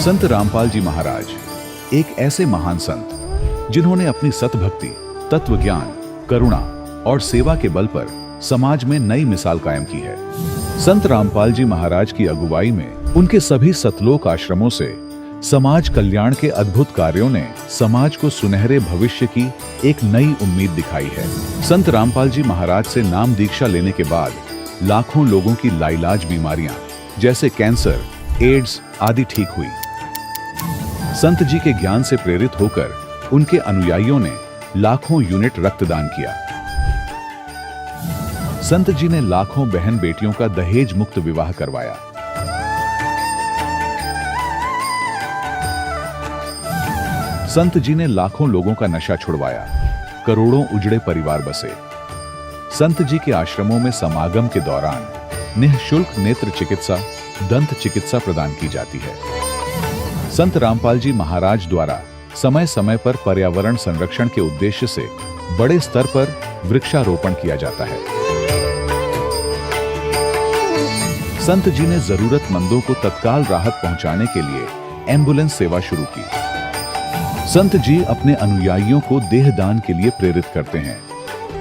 संत रामपाल जी महाराज एक ऐसे महान संत जिन्होंने अपनी सतभक्ति, तत्व ज्ञान, करुणा और सेवा के बल पर समाज में नई मिसाल कायम की है। संत रामपाल जी महाराज की अगुवाई में उनके सभी सतलोक आश्रमों से समाज कल्याण के अद्भुत कार्यों ने समाज को सुनहरे भविष्य की एक नई उम्मीद दिखाई है। संत रामपाल जी महाराज से नाम दीक्षा लेने के बाद लाखों लोगों की लाइलाज बीमारियां जैसे कैंसर, एड्स आदि ठीक हुई। संत जी के ज्ञान से प्रेरित होकर उनके अनुयायियों ने लाखों यूनिट रक्तदान किया। संत जी ने लाखों बहन बेटियों का दहेज मुक्त विवाह करवाया। संत जी ने लाखों लोगों का नशा छुड़वाया, करोड़ों उजड़े परिवार बसे। संत जी के आश्रमों में समागम के दौरान निःशुल्क नेत्र चिकित्सा, दंत चिकित्सा प्रदान की जाती है। संत रामपाल जी महाराज द्वारा समय समय पर पर्यावरण संरक्षण के उद्देश्य से बड़े स्तर पर वृक्षारोपण किया जाता है। संत जी ने जरूरतमंदों को तत्काल राहत पहुंचाने के लिए एम्बुलेंस सेवा शुरू की। संत जी अपने अनुयायियों को देहदान के लिए प्रेरित करते हैं,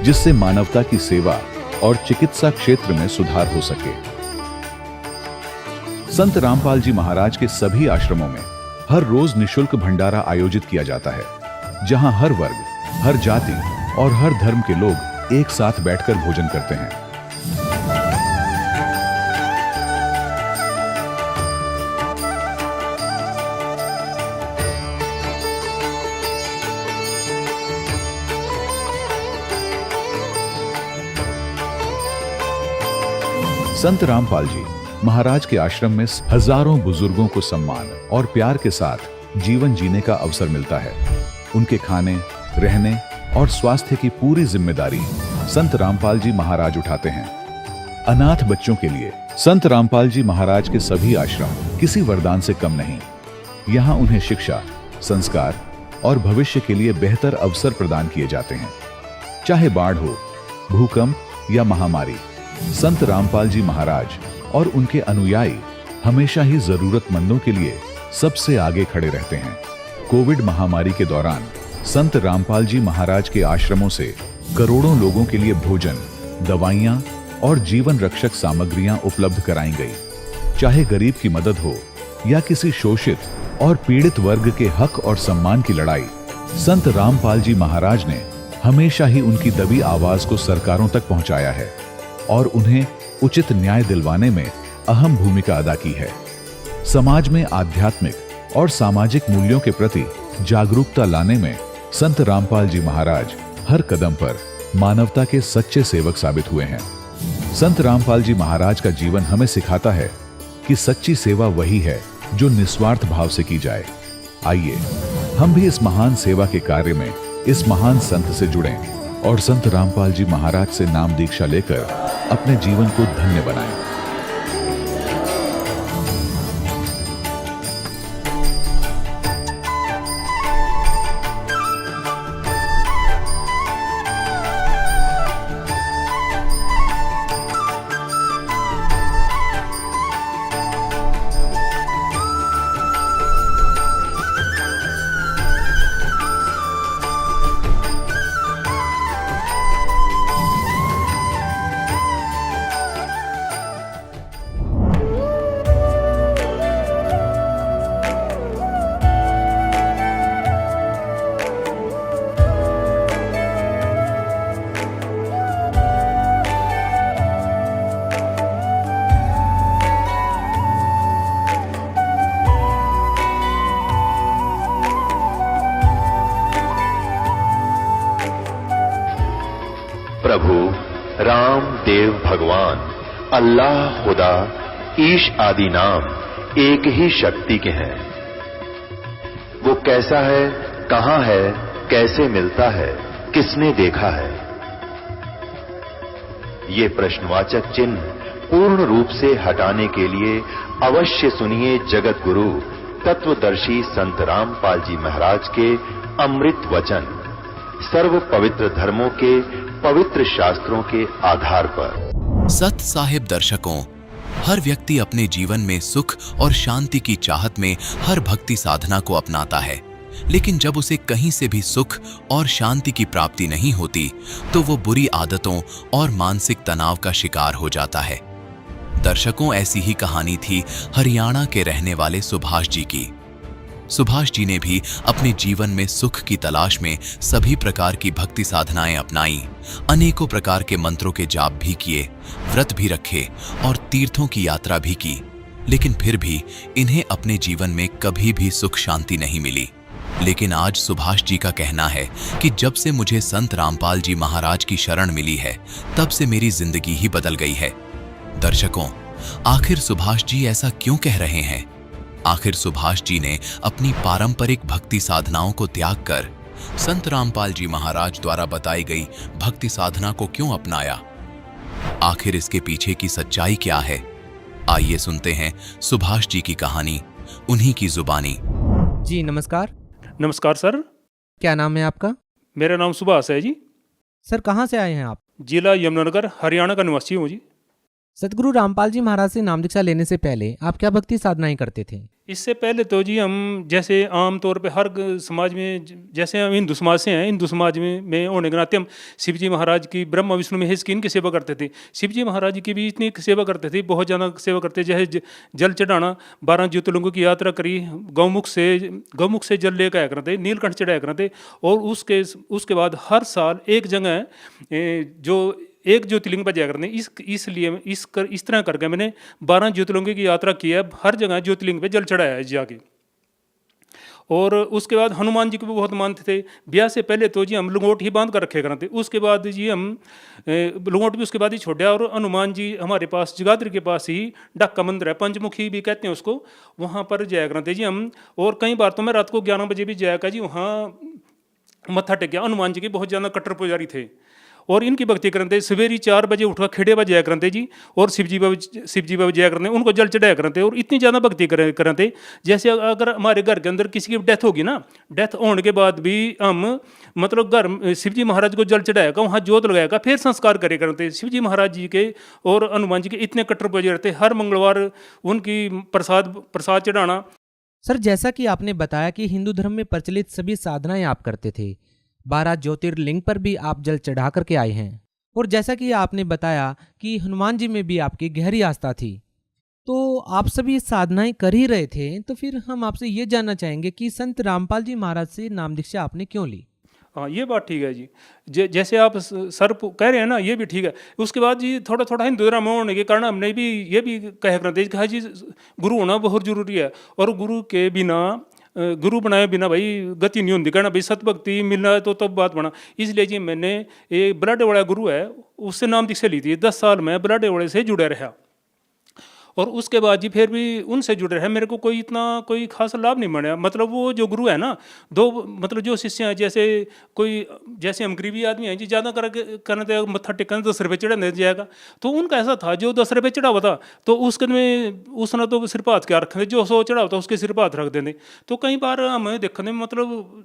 जिससे मानवता की सेवा और चिकित्सा क्षेत्र में सुधार हो सके। संत रामपाल जी महाराज के सभी आश्रमों में हर रोज निःशुल्क भंडारा आयोजित किया जाता है, जहां हर वर्ग, हर जाति और हर धर्म के लोग एक साथ बैठकर भोजन करते हैं। संत रामपाल जी महाराज के आश्रम में हजारों बुजुर्गों को सम्मान और प्यार के साथ जीवन जीने का अवसर मिलता है। उनके खाने, रहने और स्वास्थ्य की पूरी जिम्मेदारी संत रामपाल जी महाराज उठाते हैं। अनाथ बच्चों के लिए संत रामपाल जी महाराज के सभी आश्रम किसी वरदान से कम नहीं। यहाँ उन्हें शिक्षा, संस्कार और भविष्य के लिए बेहतर अवसर प्रदान किए जाते हैं। चाहे बाढ़ हो, भूकंप या महामारी, संत रामपाल जी महाराज और उनके अनुयायी हमेशा ही जरूरतमंदों के लिए सबसे आगे खड़े रहते हैं। कोविड महामारी के दौरान संत रामपाल जी महाराज के आश्रमों से करोड़ों लोगों के लिए भोजन, दवाइयां और जीवन रक्षक सामग्रियां उपलब्ध कराई गई। चाहे गरीब की मदद हो या किसी शोषित और पीड़ित वर्ग के हक और सम्मान की लड़ाई, संत रामपाल जी महाराज ने हमेशा ही उनकी दबी आवाज को सरकारों तक पहुंचाया है और उन्हें उचित न्याय दिलवाने में अहम भूमिका अदा की है। समाज में आध्यात्मिक और सामाजिक मूल्यों के प्रति जागरूकता लाने में संत रामपाल जी महाराज हर कदम पर मानवता के सच्चे सेवक साबित हुए हैं। संत रामपाल जी महाराज का जीवन हमें सिखाता है कि सच्ची सेवा वही है जो निस्वार्थ भाव से की जाए। आइए हम भी इस महान सेवा के कार्य में इस महान संत से जुड़ें और संत रामपाल जी महाराज से नाम दीक्षा लेकर अपने जीवन को धन्य बनाएं। प्रभु राम, देव, भगवान, अल्लाह, खुदा, ईश आदि नाम एक ही शक्ति के हैं। वो कैसा है, कहां है, कैसे मिलता है, किसने देखा है? ये प्रश्नवाचक चिन्ह पूर्ण रूप से हटाने के लिए अवश्य सुनिए जगत गुरु तत्वदर्शी संत रामपाल जी महाराज के अमृत वचन, सर्व पवित्र धर्मों के पवित्र शास्त्रों के आधार पर। सत साहिब दर्शकों, हर व्यक्ति अपने जीवन में सुख और शांति की चाहत में हर भक्ति साधना को अपनाता है, लेकिन जब उसे कहीं से भी सुख और शांति की प्राप्ति नहीं होती तो वो बुरी आदतों और मानसिक तनाव का शिकार हो जाता है। दर्शकों, ऐसी ही कहानी थी हरियाणा के रहने वाले सुभाष जी की। सुभाष जी ने भी अपने जीवन में सुख की तलाश में सभी प्रकार की भक्ति साधनाएं अपनाई, अनेकों प्रकार के मंत्रों के जाप भी किए, व्रत भी रखे और तीर्थों की यात्रा भी की, लेकिन फिर भी इन्हें अपने जीवन में कभी भी सुख शांति नहीं मिली। लेकिन आज सुभाष जी का कहना है कि जब से मुझे संत रामपाल जी महाराज की शरण मिली है, तब से मेरी जिंदगी ही बदल गई है। दर्शकों, आखिर सुभाष जी ऐसा क्यों कह रहे हैं? आखिर सुभाष जी ने अपनी पारंपरिक भक्ति साधनाओं को त्याग कर संत रामपाल जी महाराज द्वारा बताई गई भक्ति साधना को क्यों अपनाया? आखिर इसके पीछे की सच्चाई क्या है? आइए सुनते हैं सुभाष जी की कहानी, उन्हीं की जुबानी। जी नमस्कार। नमस्कार सर। क्या नाम है आपका? मेरा नाम सुभाष है जी। सर कहाँ से आए हैं आप? जिला यमुनानगर, हरियाणा का निवासी हूँ जी। सतगुरु रामपाल जी महाराज से नाम दीक्षा लेने से पहले आप क्या भक्ति साधनाएं करते थे? इससे पहले तो जी हम जैसे आम तौर पे हर समाज में, जैसे हम हिंदू समाज से हैं, हिंदू समाज में होने के नाते हम शिव जी महाराज की, ब्रह्मा विष्णु महेश की, इनकी सेवा करते थे। शिव जी महाराज जी की भी इतनी सेवा करते थे, बहुत ज़्यादा सेवा करते। जैसे जल चढ़ाना, 12 ज्योतिर्लिंगों की यात्रा करी, गौमुख से जल लेकर आया करते, नीलकंठ चढ़ाया करते। और उसके बाद हर साल एक जगह जो एक ज्योतिर्लिंग पर जाया करते। इसलिए इस तरह करके मैंने 12 ज्योतिर्लिंगों की यात्रा की है, हर जगह ज्योतिर्लिंग पे जल चढ़ाया है जाके। और उसके बाद हनुमान जी को भी बहुत मानते थे। ब्याह से पहले तो जी हम लंगोट ही बांध कर रखे करते, उसके बाद जी हम लंगोट भी उसके बाद ही छोड़ा। और हनुमान जी हमारे पास जगाधरी के पास ही डाका मंदिर है, पंचमुखी भी कहते हैं उसको, वहाँ पर जाया करते जी हम। और कई बार तो मैं रात को 11 बजे भी जाया जी, वहाँ मत्था टेकिया। हनुमान जी के बहुत ज़्यादा कट्टर पुजारी थे और इनकी भक्ति करते। सवेरे 4 बजे उठकर खेड़े पर जाया करते जी, और शिव जी बाबा जाया करते, उनको जल चढ़ाया करते। और इतनी ज़्यादा भक्ति करते, जैसे अगर हमारे घर के अंदर किसी की डेथ होगी ना, डेथ होने के बाद भी हम मतलब घर शिव जी महाराज को जल चढ़ाएगा, वहाँ जोत लगाएगा, फिर संस्कार करे करते। शिव जी महाराज जी के और हनुमान जी के इतने कट्टर पुजारी रहते, हर मंगलवार उनकी प्रसाद चढ़ाना। सर जैसा कि आपने बताया कि हिंदू धर्म में प्रचलित सभी साधनाएं आप करते थे, 12 ज्योतिर्लिंग पर भी आप जल चढ़ा करके आए हैं, और जैसा कि आपने बताया कि हनुमान जी में भी आपकी गहरी आस्था थी, तो आप सभी साधनाएं कर ही रहे थे। तो फिर हम आपसे ये जानना चाहेंगे कि संत रामपाल जी महाराज से नाम दीक्षा आपने क्यों ली? हाँ, ये बात ठीक है जी। जैसे आप सर कह रहे हैं ना, ये भी ठीक है। उसके बाद जी थोड़ा थोड़ा हिंदू धर्म होने के कारण हमने भी ये भी कह करते कहा जी गुरु होना बहुत जरूरी है, और गुरु के बिना, गुरु बनाए बिना भाई गति नहीं होती। कहना भाई सतभक्ति मिलना तो तब बात बना। इसलिए जी मैंने एक बलाडे वाला गुरु है, उससे नाम दीक्षा ली थी। 10 साल मैं बलाडे वाले से जुड़ा रहा, और उसके बाद जी फिर भी उनसे जुड़े रहे। मेरे को कोई खास लाभ नहीं मिला। मतलब वो जो गुरु है ना, मतलब जो शिष्य हैं, जैसे हम गरीबी आदमी हैं जी, ज़्यादा करने मत्था टेकने 10 रुपये चढ़ाने जाएगा। तो उनका ऐसा था, जो 10 रुपये चढ़ा हुआ था तो उसके में उसने तो सिर पर हाथ क्या रखे थे, जो 100 चढ़ा हुआ था उसके सिर पर हाथ रख देने। तो कई बार हमें देखने में मतलब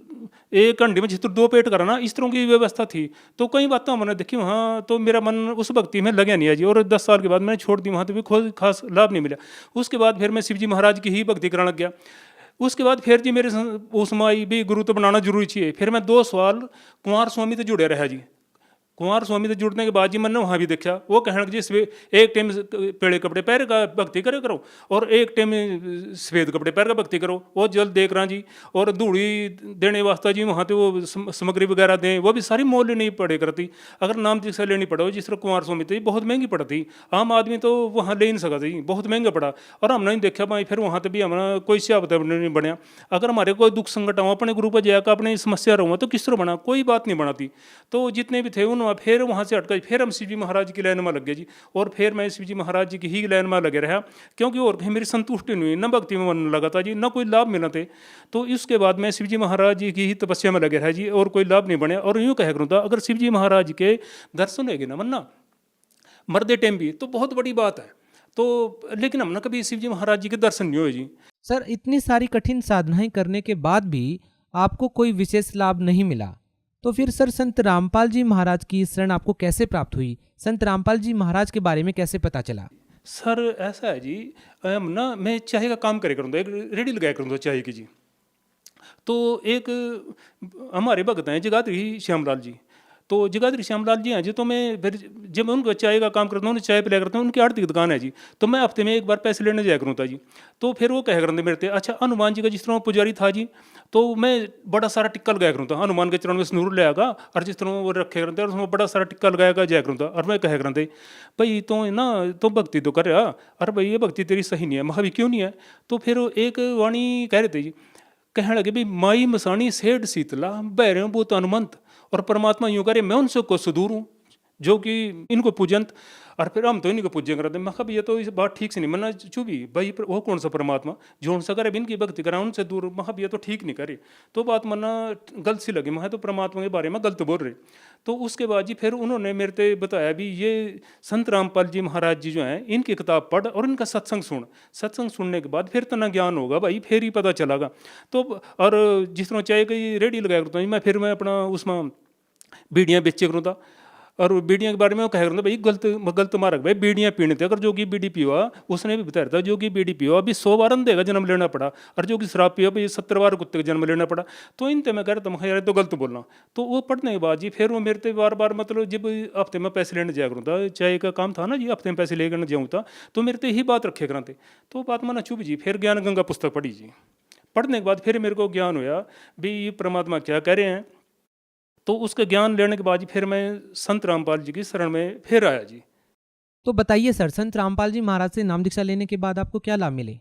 1 घंटे में जितना 2 पेट कराना, इस तरह की व्यवस्था थी। तो कई बातें हमने देखी वहाँ, तो मेरा मन उस भक्ति में लगा नहीं है जी। और 10 साल के बाद मैंने छोड़ दी, वहाँ तो भी कोई खास लाभ नहीं मिला। उसके बाद फिर मैं शिव जी महाराज की ही भक्ति कराने लग गया। उसके बाद फिर जी मेरे उसमें आई भी गुरु तो बनाना जरूरी चाहिए। फिर मैं 2 साल कुमार स्वामी से जुड़े रहा जी। कुमार स्वामी से जुड़ने के बाद जी मैंने वहाँ भी देखा, वो कहने लगे जी एक टाइम पेड़े कपड़े पैर का भक्ति करे करो, और एक टाइम सफ़ेद कपड़े पैर का भक्ति करो। वो जल देख रहा जी, और धूड़ी देने वास्ते जी वहाँ तो वो सामग्री वगैरह दें, वो भी सारी मोल नहीं पड़े करती। अगर नाम दीक्षा लेनी पड़ो जिस तरह कुमार स्वामी थी, बहुत महंगी पड़ती, आम आदमी तो वहाँ ले नहीं सका थी, बहुत महंगा पड़ा। और हमने नहीं देखा भाई, फिर वहाँ तो भी हमारा कोई सियावत नहीं बनया। अगर हमारे कोई दुख संकट हो, अपने गुरु पर जाकर अपनी समस्या रहूँ तो किस तरह बना, कोई बात नहीं बनाती। तो जितने भी थे उन फिर वहाँ से हटकर फिर हम शिव जी महाराज की लाइन में लग गए जी। और फिर मैं शिव जी महाराज जी की ही लाइन में लगे रहा, क्योंकि और कहीं मेरी संतुष्टि नहीं हुई, न भक्ति में मन लगा था जी, न कोई लाभ मिला थे। तो इसके बाद मैं शिव जी महाराज जी की ही तपस्या में लगे रहा जी, और कोई लाभ नहीं बने। और यूँ कह करूँ था, अगर शिव जी महाराज के दर्शन होगी ना मन्ना मरदे टाइम भी, तो बहुत बड़ी बात है। तो लेकिन हमने कभी शिव जी महाराज जी के दर्शन नहीं हुए जी। सर इतनी सारी कठिन साधनाएं करने के बाद भी आपको कोई विशेष लाभ नहीं मिला, तो फिर सर संत रामपाल जी महाराज की शरण आपको कैसे प्राप्त हुई? संत रामपाल जी महाराज के बारे में कैसे पता चला? सर ऐसा है जी, ना मैं चाय का काम करे करूँगा, एक रेडी लगाया करूँगा चाय की जी। तो एक हमारे भगत हैं जगाधरी श्यामलाल जी, तो जगाधरी श्यामलाल जी हैं जी, तो मैं फिर जब मैं उनको चाय का काम करता हूँ, उन्हें चाय पिलाया करता हूँ, उनकी आड़ती की दुकान है जी, तो मैं हफ्ते में एक बार पैसे लेने जाया करूँ था जी। तो फिर वो कह करते मेरे थे, अच्छा हनुमान जी का जिस तरह वो पुजारी था जी, तो मैं बड़ा सारा टिक्का लगाया करूँ था, हनुमान के चरण में सिंदूर ले आगा और जिस तरह वो रखे करते और उसमें बड़ा सारा टिक्का लगाया जाया करूँ था। और मैं कह करते भाई तो ना तो भक्ति तो कर रहा, अरे भाई ये भक्ति तेरी सही नहीं है। मैं भी क्यों नहीं है? तो फिर एक वाणी कह रहे थे जी, कहने लगे भी माई मसाणी सेठ शीतला बहरे भूत हनुमंत, और परमात्मा यूं करे मैं उनसे को सुदूर हूँ जो कि इनको पूजंत, और फिर हम तो इन्हीं को पूजन करते। मैं कहा ये तो इस बात ठीक से नहीं मना चुभी भाई, वो कौन सा परमात्मा जो उनसे करे इनकी भक्ति करा उनसे दूर। मैं ये तो ठीक नहीं करे, तो बात मना गलत सी लगी। मैं तो परमात्मा के बारे में गलत बोल रहे। तो उसके बाद जी फिर उन्होंने मेरे से बताया भी ये संत रामपाल जी महाराज जी जो हैं इनकी किताब पढ़ और इनका सत्संग सुन, सत्संग सुनने के बाद फिर तना ज्ञान होगा भाई, फिर ही पता चलेगा। तो और जिस तरह चाय की रेडी लगाया करता हूँ मैं, फिर मैं अपना उसमें बीड़ियाँ बेचे करूँ था, और बीड़ियाँ के बारे में वो कह रहा था भाई गलत मार्ग भाई, बीड़ियाँ पीने थे। अगर जोगी बीड़ी पिवा, उसने भी बताया था जोगी बीड़ी पिवा अभी 100 बार अंधे का जन्म लेना पड़ा, और जोगी शराब पिया भाई 70 बार कुत्ते का जन्म लेना पड़ा। तो इनते मैं कह रहा था यार तो गलत बोलना। तो वो पढ़ने के बाद जी फिर वो मेरे से बार बार मतलब जब हफ्ते में पैसे लेने जाया करूँ था, चाय का काम था ना जी, हफ्ते में पैसे लेकर जाऊँ था, तो मेरे से यही बात रखे कराते। तो बात माना चुभ जी, फिर ज्ञान गंगा पुस्तक पढ़ी जी। पढ़ने के बाद फिर मेरे को ज्ञान होया भी ये परमात्मा क्या कह रहे हैं। तो उसका ज्ञान लेने के बाद फिर मैं संत रामपाल जी की शरण में फिर आया जी। तो बताइए सर, संत रामपाल जी महाराज से नाम दीक्षा लेने के बाद आपको क्या लाभ मिले?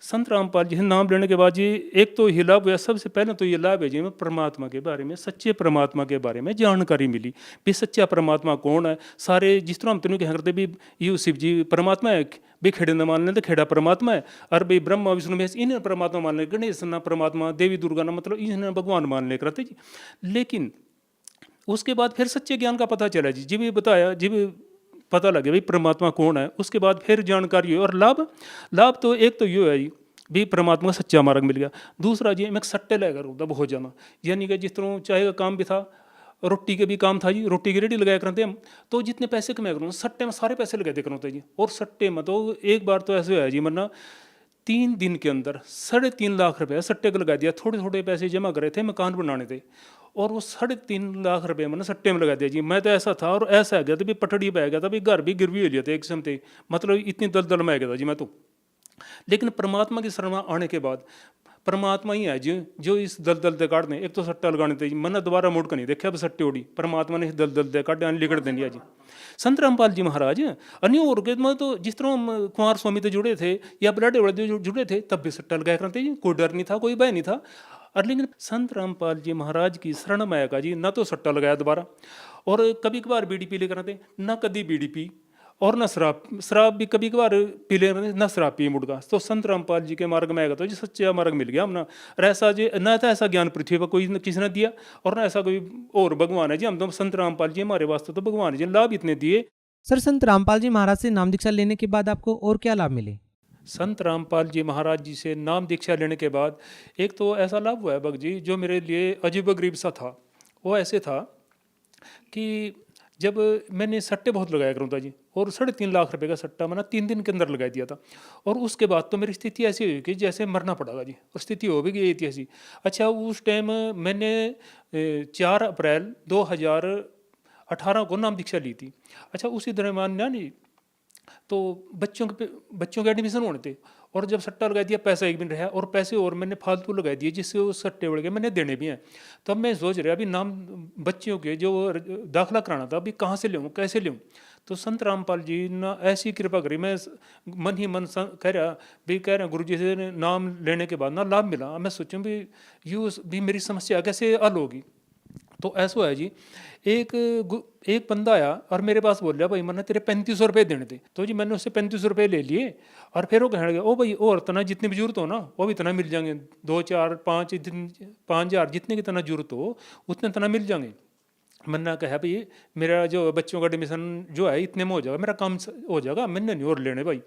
संत रामपाल जी से नाम लेने के बाद जी एक तो ये लाभ हुआ, सबसे पहले तो ये लाभ है जी मैं परमात्मा के बारे में, सच्चे परमात्मा के बारे में जानकारी मिली भी सच्चा परमात्मा कौन है। सारे जिस तरह हम तेनों कह करते भी यू शिव जी परमात्मा है, भी खेड़े न मान लेते खेड़ा परमात्मा है, और भाई ब्रह्मा विष्णु महेश इन्हें परमात्मा मान ले, गणेश ना परमात्मा, देवी दुर्गा ना मतलब इन्हें भगवान मान ले करते जी। लेकिन उसके बाद फिर सच्चे ज्ञान का पता चला जी, जब ये बताया जब पता लगे भाई परमात्मा कौन है, उसके बाद फिर जानकारी हुई। और लाभ तो एक तो ये है जी भी परमात्मा का सच्चा मार्ग मिल गया। दूसरा जी मैं सट्टे लेकर होता बहुत ज़्यादा, यानी कि जिस तरह चाय का काम भी था, रोटी के भी काम था जी, रोटी की रेडी लगाया करते हम, तो जितने पैसे कमाया करूँ सट्टे में सारे पैसे लगा दे करते जी। और सट्टे में तो एक बार तो ऐसे हुआ जी, वरना 3 दिन के अंदर 3.5 लाख रुपये सट्टे को लगा दिया। थोड़े थोड़े पैसे जमा करे थे मकान बनाने थे, और वो 3.5 लाख रुपये मैंने सट्टे में लगा दिया जी। मैं तो ऐसा था और ऐसा आ गया था भी पटड़ी पे आ गया था, भी घर भी गिरवी हो लिया था एक समय, मतलब इतनी दलदल में आ गया था जी मैं तो। लेकिन परमात्मा की शरण में आने के बाद परमात्मा ही है जी जो इस दलदल दे काटने। एक तो सट्टा लगाने थे जी, मैंने दोबारा मुड़ कर नहीं देखा अब सट्टे उड़ी, परमात्मा ने इस दलदल दे काटे लिकड़ दे दिया जी। संत रामपाल जी महाराज अन्य और के में तो जिस तरह हम कुमार स्वामी तो जुड़े थे या बलाडे वाले जुड़े थे, तब भी सट्टा लगाया करते जी, कोई डर नहीं था, कोई भय नहीं था। और लेकिन संत रामपाल जी महाराज की शरण में आएगा जी, ना तो सट्टा लगाया दोबारा, और कभी कभार बीड़ी पी ले करते, ना कभी बीड़ी पी, और न शराब भी कभी कभार पी ले, न शराब पी मुड़गा। तो संत रामपाल जी के मार्ग में आएगा तो जी सच्चा मार्ग मिल गया हमना। और ऐसा जी ना था ऐसा ज्ञान पृथ्वी पर कोई किसी ने दिया, और ना ऐसा कोई और भगवान है जी। हम तो संत रामपाल जी हमारे वास्ते तो भगवान जी, लाभ इतने दिए। सर, संत रामपाल जी महाराज से नाम दीक्षा लेने के बाद आपको और क्या लाभ मिले? संत रामपाल जी महाराज जी से नाम दीक्षा लेने के बाद एक तो ऐसा लाभ हुआ है भक्त जी जो मेरे लिए अजीब गरीब सा था। वो ऐसे था कि जब मैंने सट्टे बहुत लगाया करूँ था जी, और 3.5 लाख रुपए का सट्टा मैंने 3 दिन के अंदर लगा दिया था, और उसके बाद तो मेरी स्थिति ऐसी हुई कि जैसे मरना पड़ेगा जी, और स्थिति हो भी गई थी ऐसी। अच्छा उस टाइम मैंने 4 अप्रैल 2018 को नाम दीक्षा ली थी। अच्छा उसी दरम्यान ना जी तो बच्चों के एडमिशन होने थे, और जब सट्टा लगा दिया पैसा एक भी नहीं रहा, और पैसे और मैंने फालतू लगा दिए जिससे वो सट्टे उड़ गए, मैंने देने भी हैं। तब मैं सोच रहा अभी नाम बच्चों के जो दाखिला कराना था अभी कहाँ से लूँ कैसे लूँ। तो संत रामपाल जी ने ऐसी कृपा करी, मैं मन ही मन कह रहा गुरु जी से नाम लेने के बाद ना लाभ मिला। मैं सोचूँ भी यूँ भी मेरी समस्या कैसे हल होगी। तो ऐसा है जी, एक बंदा आया और मेरे पास बोल रहा भाई मैंने तेरे 3500 रुपये देने थे। तो जी मैंने उससे 3500 रुपये ले लिए, और फिर वो कहने लगा ओ भाई और तना जितनी भी जरूरत हो ना वो भी तना मिल जाएंगे, 2 4 5 5,000 जितने की तना जरूरत हो उतने तना मिल जाएंगे। मैंने कहा भाई मेरा जो बच्चों का एडमिशन जो है इतने में हो जाएगा, मेरा काम हो जाएगा, मैंने नहीं और लेने भाई।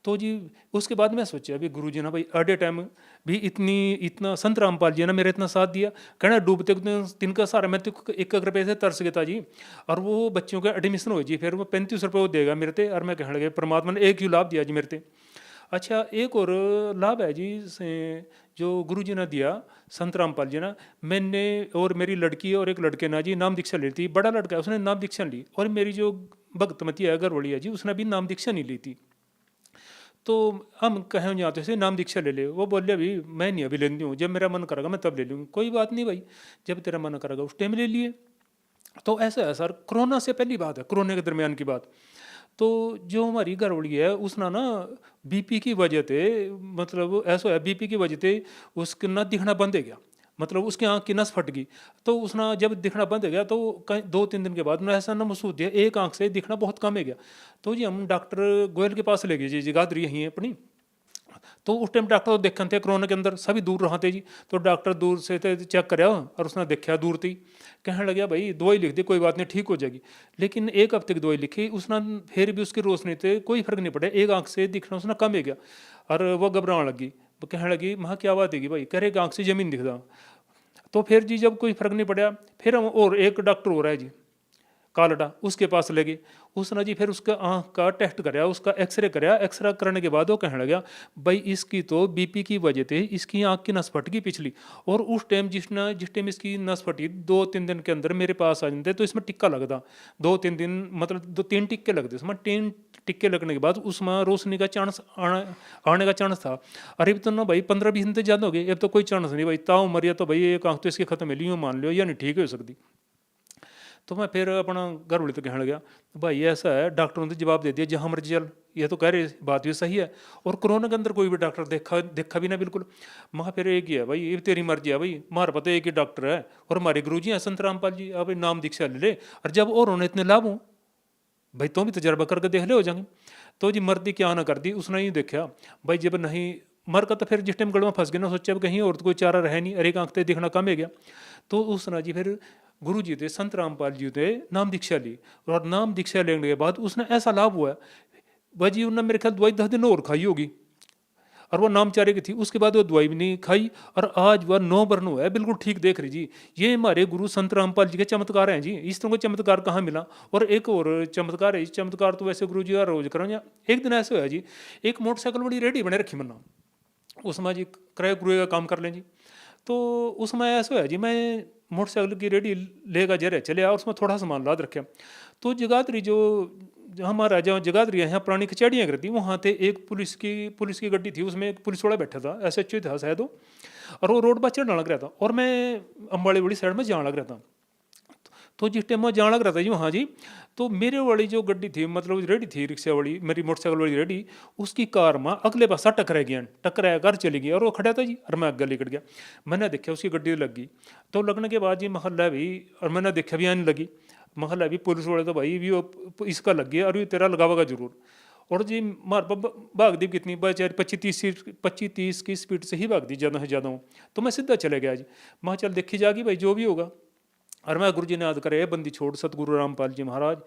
तो जी उसके बाद मैं सोचा अभी गुरु जी ना भाई एट ए टाइम भी इतना संत रामपाल जी ने मेरा इतना साथ दिया, कहना डूबते दिन का सारा मैं तो 1 रुपये से तरस गया था जी। और वो बच्चों का एडमिशन हो जी, फिर वो 35 रुपये वो देगा मेरे ते, और मैं कहने लगे परमात्मा ने एक ही लाभ दिया जी मेरे ते। अच्छा एक और लाभ है जी जो गुरु जी ने दिया संत रामपाल जी ने, मैंने और मेरी लड़की और एक लड़के ने जी नाम दीक्षा ली थी। बड़ा लड़का है उसने नाम दीक्षा ली, और मेरी जो भक्तमती है घरवाली है जी उसने भी नाम दीक्षा नहीं ली थी। तो हम कहें जाते से नाम दीक्षा ले ले, वो बोले अभी मैं नहीं अभी लेती हूँ, जब मेरा मन करेगा मैं तब ले लूँगी। कोई बात नहीं भाई, जब तेरा मन करेगा उस टाइम ले लिए। तो ऐसा है सर, कोरोना से पहली बात है, कोरोना के दरमियान की बात। तो जो हमारी घरवाली है उसना ना बीपी की वजह से, मतलब ऐसा है बीपी की वजह से उसका ना दिखना बंद हो गया, मतलब उसकी आँख की नस फट गई। तो उसना जब दिखना बंद हो गया तो कहीं 2-3 दिन के बाद उन्हें ऐसा ना महसूस दिया एक आँख से दिखना बहुत कम हो गया। तो जी हम डॉक्टर गोयल के पास ले गए जी, जगाधरी यहीं है अपनी। तो उस टाइम डॉक्टर तो देखन थे कोरोना के अंदर सभी दूर रहते जी, तो डॉक्टर दूर से चेक कराया और उसने देखा दूर थी, कहने लगा भाई दवाई लिख दी कोई बात नहीं ठीक हो जाएगी। लेकिन 1 हफ्ते की दवाई लिखी उसने, फिर भी उसकी रोशनी थे कोई फर्क नहीं पड़ा, एक आँख से दिखना उसने कम हो गया। और वो घबराने लगी, कहने लगी महा क्या बात है भाई, कह रहे आँख से जमीन दिखता। तो फिर जी जब कोई फर्क नहीं पड़ा, फिर हम और एक डॉक्टर हो रहा है जी कालड़ा, उसके पास ले गए। उसने जी फिर उसका आँख का टेस्ट कराया, उसका एक्सरे कराया। एक्सरे करने के बाद वो कहने लगा भाई इसकी तो बीपी की वजह से इसकी आँख की नस फट गई पिछली। और उस टाइम जिस टाइम इसकी नस फटी 2-3 दिन के अंदर मेरे पास आ जाते तो इसमें टिक्का लगता, 2-3 दिन मतलब 2-3 टिक्के लगते, इसमें 3 टिक्के लगने के बाद उसमें रोशनी का चांस आने का चांस था। अरे अब तो ना भाई 15-20 दिन तो ज़्यादा हो गए, अब तो कोई चांस नहीं भाई, ताऊ मरिया तो भाई एक आँख तो इसकी खत्म है लियो मान लो या नहीं ठीक हो सकती। तो मैं फिर अपना घर वाले तो कहने लगा भाई ऐसा है, डॉक्टरों ने जवाब दे दिया जहाँ मर्जी चल, ये तो कह रहे बात भी सही है। और कोरोना के अंदर कोई भी डॉक्टर देखा भी ना बिल्कुल। मैं फिर एक ही है भाई, ये तेरी मर्जी है भाई, हमारा पता एक ही डॉक्टर है और हमारे गुरु जी हैं संत रामपाल जी, अब नाम दीक्षा ले ले। और जब और उन्हें इतने लाभ हों भाई तो भी तजर्बा करके देख ले हो जाएंगे। तो जी मर्दी क्या ना कर दी, उसने ही देखा भाई जब नहीं मर का तो फिर जिस टाइम गड़ में फंस गया ना, सोचा अब कहीं और तो कोई चारा रहे नहीं, अरे एक आँख तो दिखना कम हो गया। तो उसने जी फिर गुरु जी थे संत रामपाल जी थे नाम दीक्षा ली, और नाम दीक्षा लेने के बाद उसने ऐसा लाभ हुआ भाई जी, उन्होंने मेरे ख्याल दवाई 10 दिन और खाई होगी, और वो नामचारे की थी। उसके बाद वो दवाई भी नहीं खाई, और आज वह 9 बरन हुआ है बिल्कुल ठीक देख रही जी। ये हमारे गुरु संत रामपाल जी के चमत्कार हैं जी, इस तरह को चमत्कार कहाँ मिला। और एक और चमत्कार है, इस चमत्कार तो वैसे गुरु जी हर रोज करो। एक दिन ऐसे हुआ जी, एक मोटरसाइकिल बड़ी रेडी बने रखी मन्ना, उसमें जी क्रय क्रय का काम कर लें जी। तो उसमें ऐसा है जी, मैं मोटरसाइकिल की रेडी लेगा जरे चले आ, और उसमें थोड़ा सामान लाद रखे। तो जगाधरी जो हमारा जहाँ जगाधरी है यहाँ पुरानी कचहरियाँ करती, वहाँ थे एक पुलिस की गड्डी थी, उसमें एक पुलिस वाला बैठा था, SHO था शायद वो, और वो रोड पर चढ़ने लग रहा था और मैं अम्बाड़ी वाली साइड में जाने लग रहा था। तो जिस टाइम मैं जाने लग रहा था जी वहाँ जी, तो मेरे वाली जो गड्डी थी मतलब रेडी थी रिक्शा वाली, मेरी मोटरसाइकिल वाली रेडी, उसकी कार में अगले पासा टकरा गया, टकराया कार चली गई और वो खड़ा था जी, और मैं अग्गे निकल गया। मैंने देखा उसकी गड्डी लग गई। तो लगने के बाद जी महल्ला भी, और मैंने देखा भी आने लगी महल्ला भी, पुलिस वाले तो भाई भी वो इसका लग गया और ये तेरा लगावेगा जरूर। और जी मार भाग दी कितनी बेचारी 25-30 की स्पीड से ही भाग दी, ज़्यादा से ज़्यादा हूँ। तो मैं सीधा चले गया जी, मैं चल देखी जाएगी भाई जो भी होगा। और मैं गुरु जी ने याद करे बंदी छोड़ सतगुरु रामपाल जी महाराज,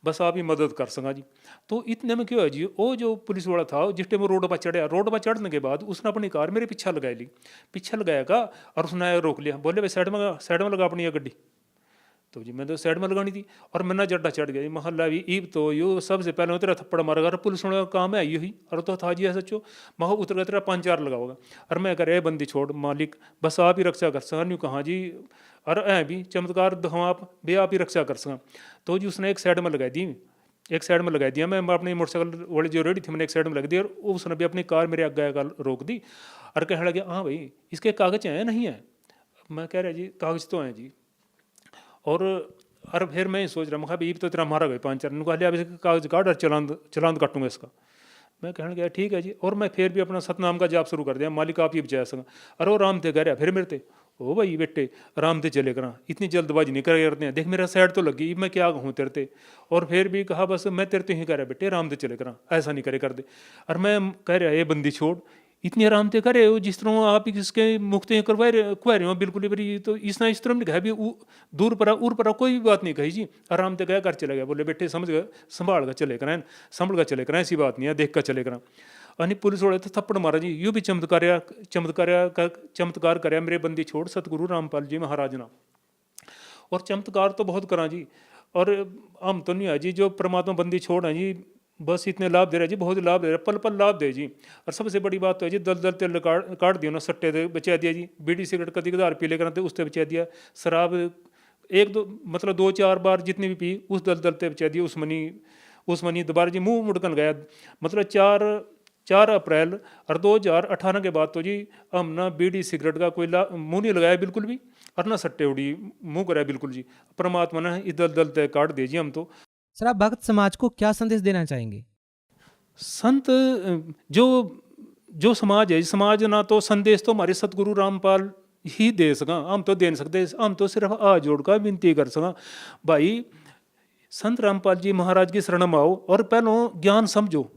बस आप ही मदद कर सका जी। तो इतने में क्यों है जी, वो जो पुलिस वाला था जिस टाइम वो रोड पर चढ़ा, रोड पर चढ़ने के बाद उसने अपनी कार मेरे पीछे लगाई ली, पीछे लगाया का, और उसने रोक लिया, बोले भाई साइड में लगा अपनी ये गड्डी। तो जी मैं तो साइड में लगानी थी, और मैंने जड्डा चढ़ गया महल्ला भी ईब। तो यो सबसे पहले तेरा थप्पड़ मारेगा, और पुलिस वाले का काम है आई हुई, और तो था जी SHO, महा उतर गया तेरा 5-4 लगाओगा। और मैं कह रहे बंदी छोड़ मालिक, बस आप ही रक्षा कर सका, नहीं कहाँ जी, और ऐ भी चमत्कार दिखाओ आप बे, आप ही रक्षा कर सका। तो जी उसने एक साइड में लगाई दी, एक साइड में लगाई दिया, मैं अपनी मोटरसाइकिल वाली जो रेडी थी मैंने एक साइड में लगा दी, और उसने भी अपनी कार मेरे आगे आगे रोक दी, और कहने लगे हाँ भाई इसके कागज हैं नहीं है। मैं कह रहा जी कागज तो हैं जी। और फिर मैं सोच रहा मैं भाई तो तेरा मारा गया 5-4 ने, कहा अब इसका कागज काट और चलान काटूंगा इसका। मैं कहने गया ठीक है जी, और मैं फिर भी अपना सतनाम का जाप शुरू कर दिया, मालिक आप ही बचाया सका। अरे वो राम थे कह रहा फिर मेरे थे, ओ भाई बेटे आराम से चले करा, इतनी जल्दबाजी नहीं करते हैं, देख मेरा साइड तो लगी, मैं क्या कहूँ तेरे ते। और फिर भी कहा बस मैं तेरे तो ही कह रहा बेटे आराम से चले करा, ऐसा नहीं करे कर दे। और मैं कह रहा ये बंदी छोड़, इतनी आराम से करे हो जिस तरह आप इसके मुक्त खुआ रहे हो बिल्कुल ही। तो इस तरह नहीं कहा भी दूर पर उर पर कोई भी बात नहीं कही जी, आराम से गया कर चले गया, बोले बेटे समझ गए संभाल कर चले कराएं, संभल कर चले कराएं, ऐसी बात नहीं है, देख कर चले कराएं। अनि पुलिस वाले तो थप्पड़ मारा जी, यूं भी चमत्कार करया मेरे बंदी छोड़ सतगुरु रामपाल जी महाराज ना। और चमत्कार तो बहुत करा जी, और हम तो नहीं है जी, जो परमात्मा बंदी छोड़ है जी, बस इतने लाभ दे रहा है जी, बहुत लाभ दे रहा है, पल पल लाभ दे जी। और सबसे बड़ी बात तो है जी, दल तेल काट दिया ना, सट्टे दे बचा दिया जी, बीड़ी सिगरेट कभी कदार पी लेकर उससे बचा दिया, शराब एक दो मतलब 2-4 बार जितनी भी पी उस दल ते बचा दिया, उस मनी दोबारा जी मुंह मुड़कन गया। मतलब 4 अप्रैल और 2018 के बाद तो जी हम ना बीड़ी सिगरेट का कोई मुंह नहीं लगाया बिल्कुल भी, और ना सट्टे उड़ी मुंह कराया बिल्कुल जी। परमात्मा ने दल ते काट दिए जी हम तो। सर, आप भक्त समाज को क्या संदेश देना चाहेंगे? संत जो समाज है, समाज ना तो संदेश तो हमारे सतगुरु रामपाल ही दे सका, हम तो दे नहीं सकते, हम तो सिर्फ हाथ जोड़ कर विनती कर सका भाई संत रामपाल जी महाराज की शरण में आओ, और पहले ज्ञान समझो,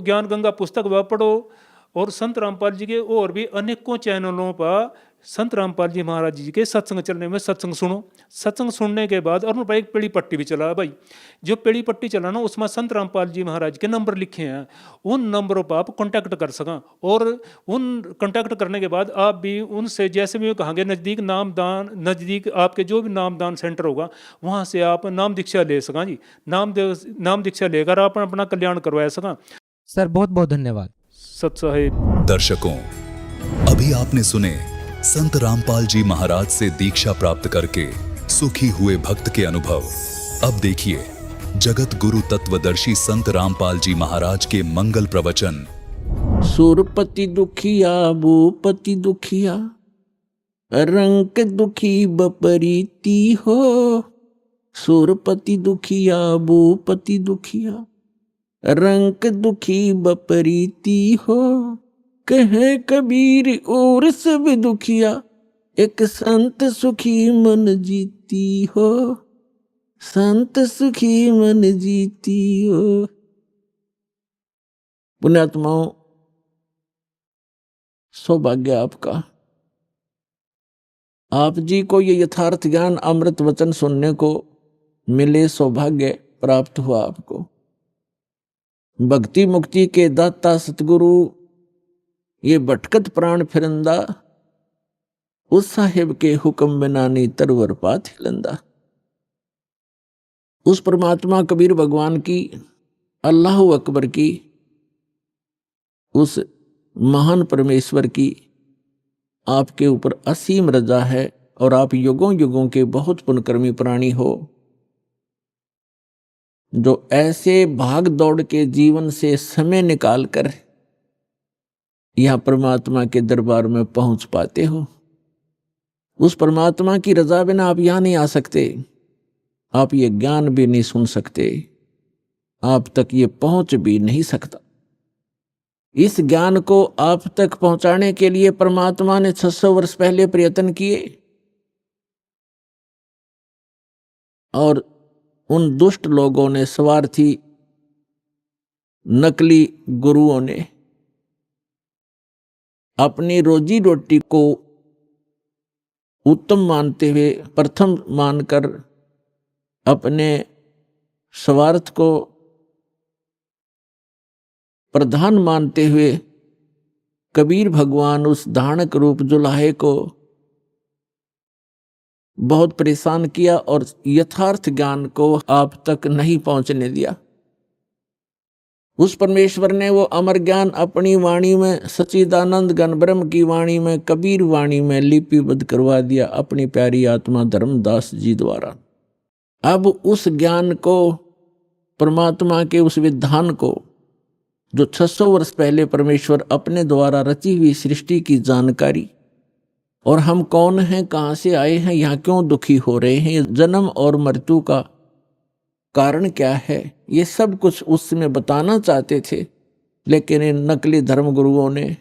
ज्ञान गंगा पुस्तक वह पढ़ो, और संत रामपाल जी के और भी अनेकों चैनलों पर संत रामपाल जी महाराज जी के सत्संग चलने में सत्संग सुनो। सत्संग सुनने के बाद और उन पर एक पेड़ी पट्टी भी चला भाई, जो पेड़ी पट्टी चला ना उसमें संत रामपाल जी महाराज के नंबर लिखे हैं, उन नंबरों पर आप कांटेक्ट कर सकें, और उन कांटेक्ट करने के बाद आप भी उनसे जैसे भी कहेंगे नज़दीक आपके जो भी नामदान सेंटर होगा वहाँ से आप नाम दीक्षा ले सकें जी, नाम दीक्षा लेकर आप अपना कल्याण करवा सकें। सर बहुत बहुत धन्यवाद। सत साहेब। दर्शकों, अभी आपने सुने संत रामपाल जी महाराज से दीक्षा प्राप्त करके सुखी हुए भक्त के अनुभव। अब देखिए जगत गुरु तत्वदर्शी संत रामपाल जी महाराज के मंगल प्रवचन। सुरपति दुखिया भूपति दुखिया, रंक दुखी बपरीती हो। सुरपति दुखिया भूपति दुखिया, रंक दुखी बपरीती हो। कहे कबीर और सब दुखिया, एक संत सुखी मन जीती हो। संत सुखी मन जीती हो। पुण्यात्माओं, सौभाग्य आपका, आप जी को ये यथार्थ ज्ञान अमृत वचन सुनने को मिले, सौभाग्य प्राप्त हुआ आपको। भक्ति मुक्ति के दाता सतगुरु ये भटकत प्राण फिरंदा, उस साहिब के हुक्म बिना नहीं तरवर पात हिलंदा। उस परमात्मा कबीर भगवान की, अल्लाह अकबर की, उस महान परमेश्वर की आपके ऊपर असीम रजा है, और आप युगों युगों के बहुत पुण्यकर्मी प्राणी हो, जो ऐसे भाग दौड़ के जीवन से समय निकालकर यहां परमात्मा के दरबार में पहुंच पाते हो। उस परमात्मा की रजा बिना आप यहां नहीं आ सकते, आप ये ज्ञान भी नहीं सुन सकते, आप तक ये पहुंच भी नहीं सकता। इस ज्ञान को आप तक पहुंचाने के लिए परमात्मा ने 600 वर्ष पहले प्रयत्न किए, और उन दुष्ट लोगों ने, स्वार्थी नकली गुरुओं ने अपनी रोजी रोटी को उत्तम मानते हुए, प्रथम मानकर, अपने स्वार्थ को प्रधान मानते हुए कबीर भगवान उस धानक रूप जुलाहे को बहुत परेशान किया, और यथार्थ ज्ञान को आप तक नहीं पहुंचने दिया। उस परमेश्वर ने वो अमर ज्ञान अपनी वाणी में, सच्चिदानंद घन ब्रह्म की वाणी में, कबीर वाणी में लिपिबद्ध करवा दिया अपनी प्यारी आत्मा धर्मदास जी द्वारा। अब उस ज्ञान को, परमात्मा के उस विधान को, जो 600 वर्ष पहले परमेश्वर अपने द्वारा रची हुई सृष्टि की जानकारी, और हम कौन हैं, कहाँ से आए हैं, यहाँ क्यों दुखी हो रहे हैं, जन्म और मृत्यु का कारण क्या है, ये सब कुछ उस समय बताना चाहते थे, लेकिन इन नकली धर्म गुरुओं ने,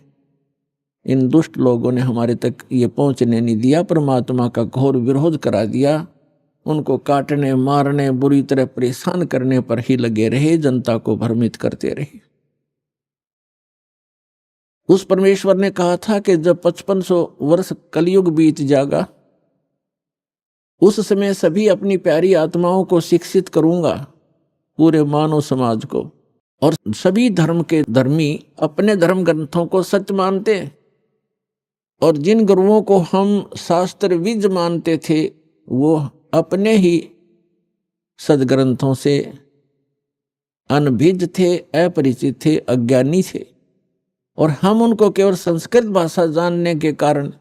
इन दुष्ट लोगों ने हमारे तक ये पहुंचने नहीं दिया। परमात्मा का घोर विरोध करा दिया, उनको काटने, मारने, बुरी तरह परेशान करने पर ही लगे रहे, जनता को भ्रमित करते रहे। उस परमेश्वर ने कहा था कि जब 5500 वर्ष कलयुग बीत जाएगा, उस समय सभी अपनी प्यारी आत्माओं को शिक्षित करूंगा, पूरे मानव समाज को। और सभी धर्म के धर्मी अपने धर्म ग्रंथों को सच मानते हैं, और जिन गुरुओं को हम शास्त्र विज मानते थे वो अपने ही सदग्रंथों से अनभिज्ञ थे, अपरिचित थे, अज्ञानी थे, और हम उनको केवल संस्कृत भाषा जानने के कारण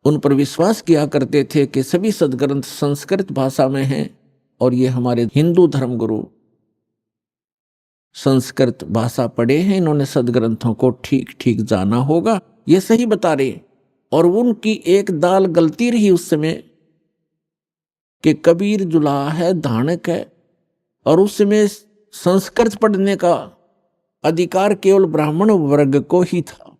उन पर विश्वास किया करते थे कि सभी सदग्रंथ संस्कृत भाषा में हैं, और ये हमारे हिंदू धर्म गुरु संस्कृत भाषा पढ़े हैं, इन्होंने सदग्रंथों को ठीक ठीक जाना होगा, ये सही बता रहे। और उनकी एक दाल गलती रही उस समय कि कबीर जुलाहा है, धानक है, और उस समय संस्कृत पढ़ने का अधिकार केवल ब्राह्मण वर्ग को ही था।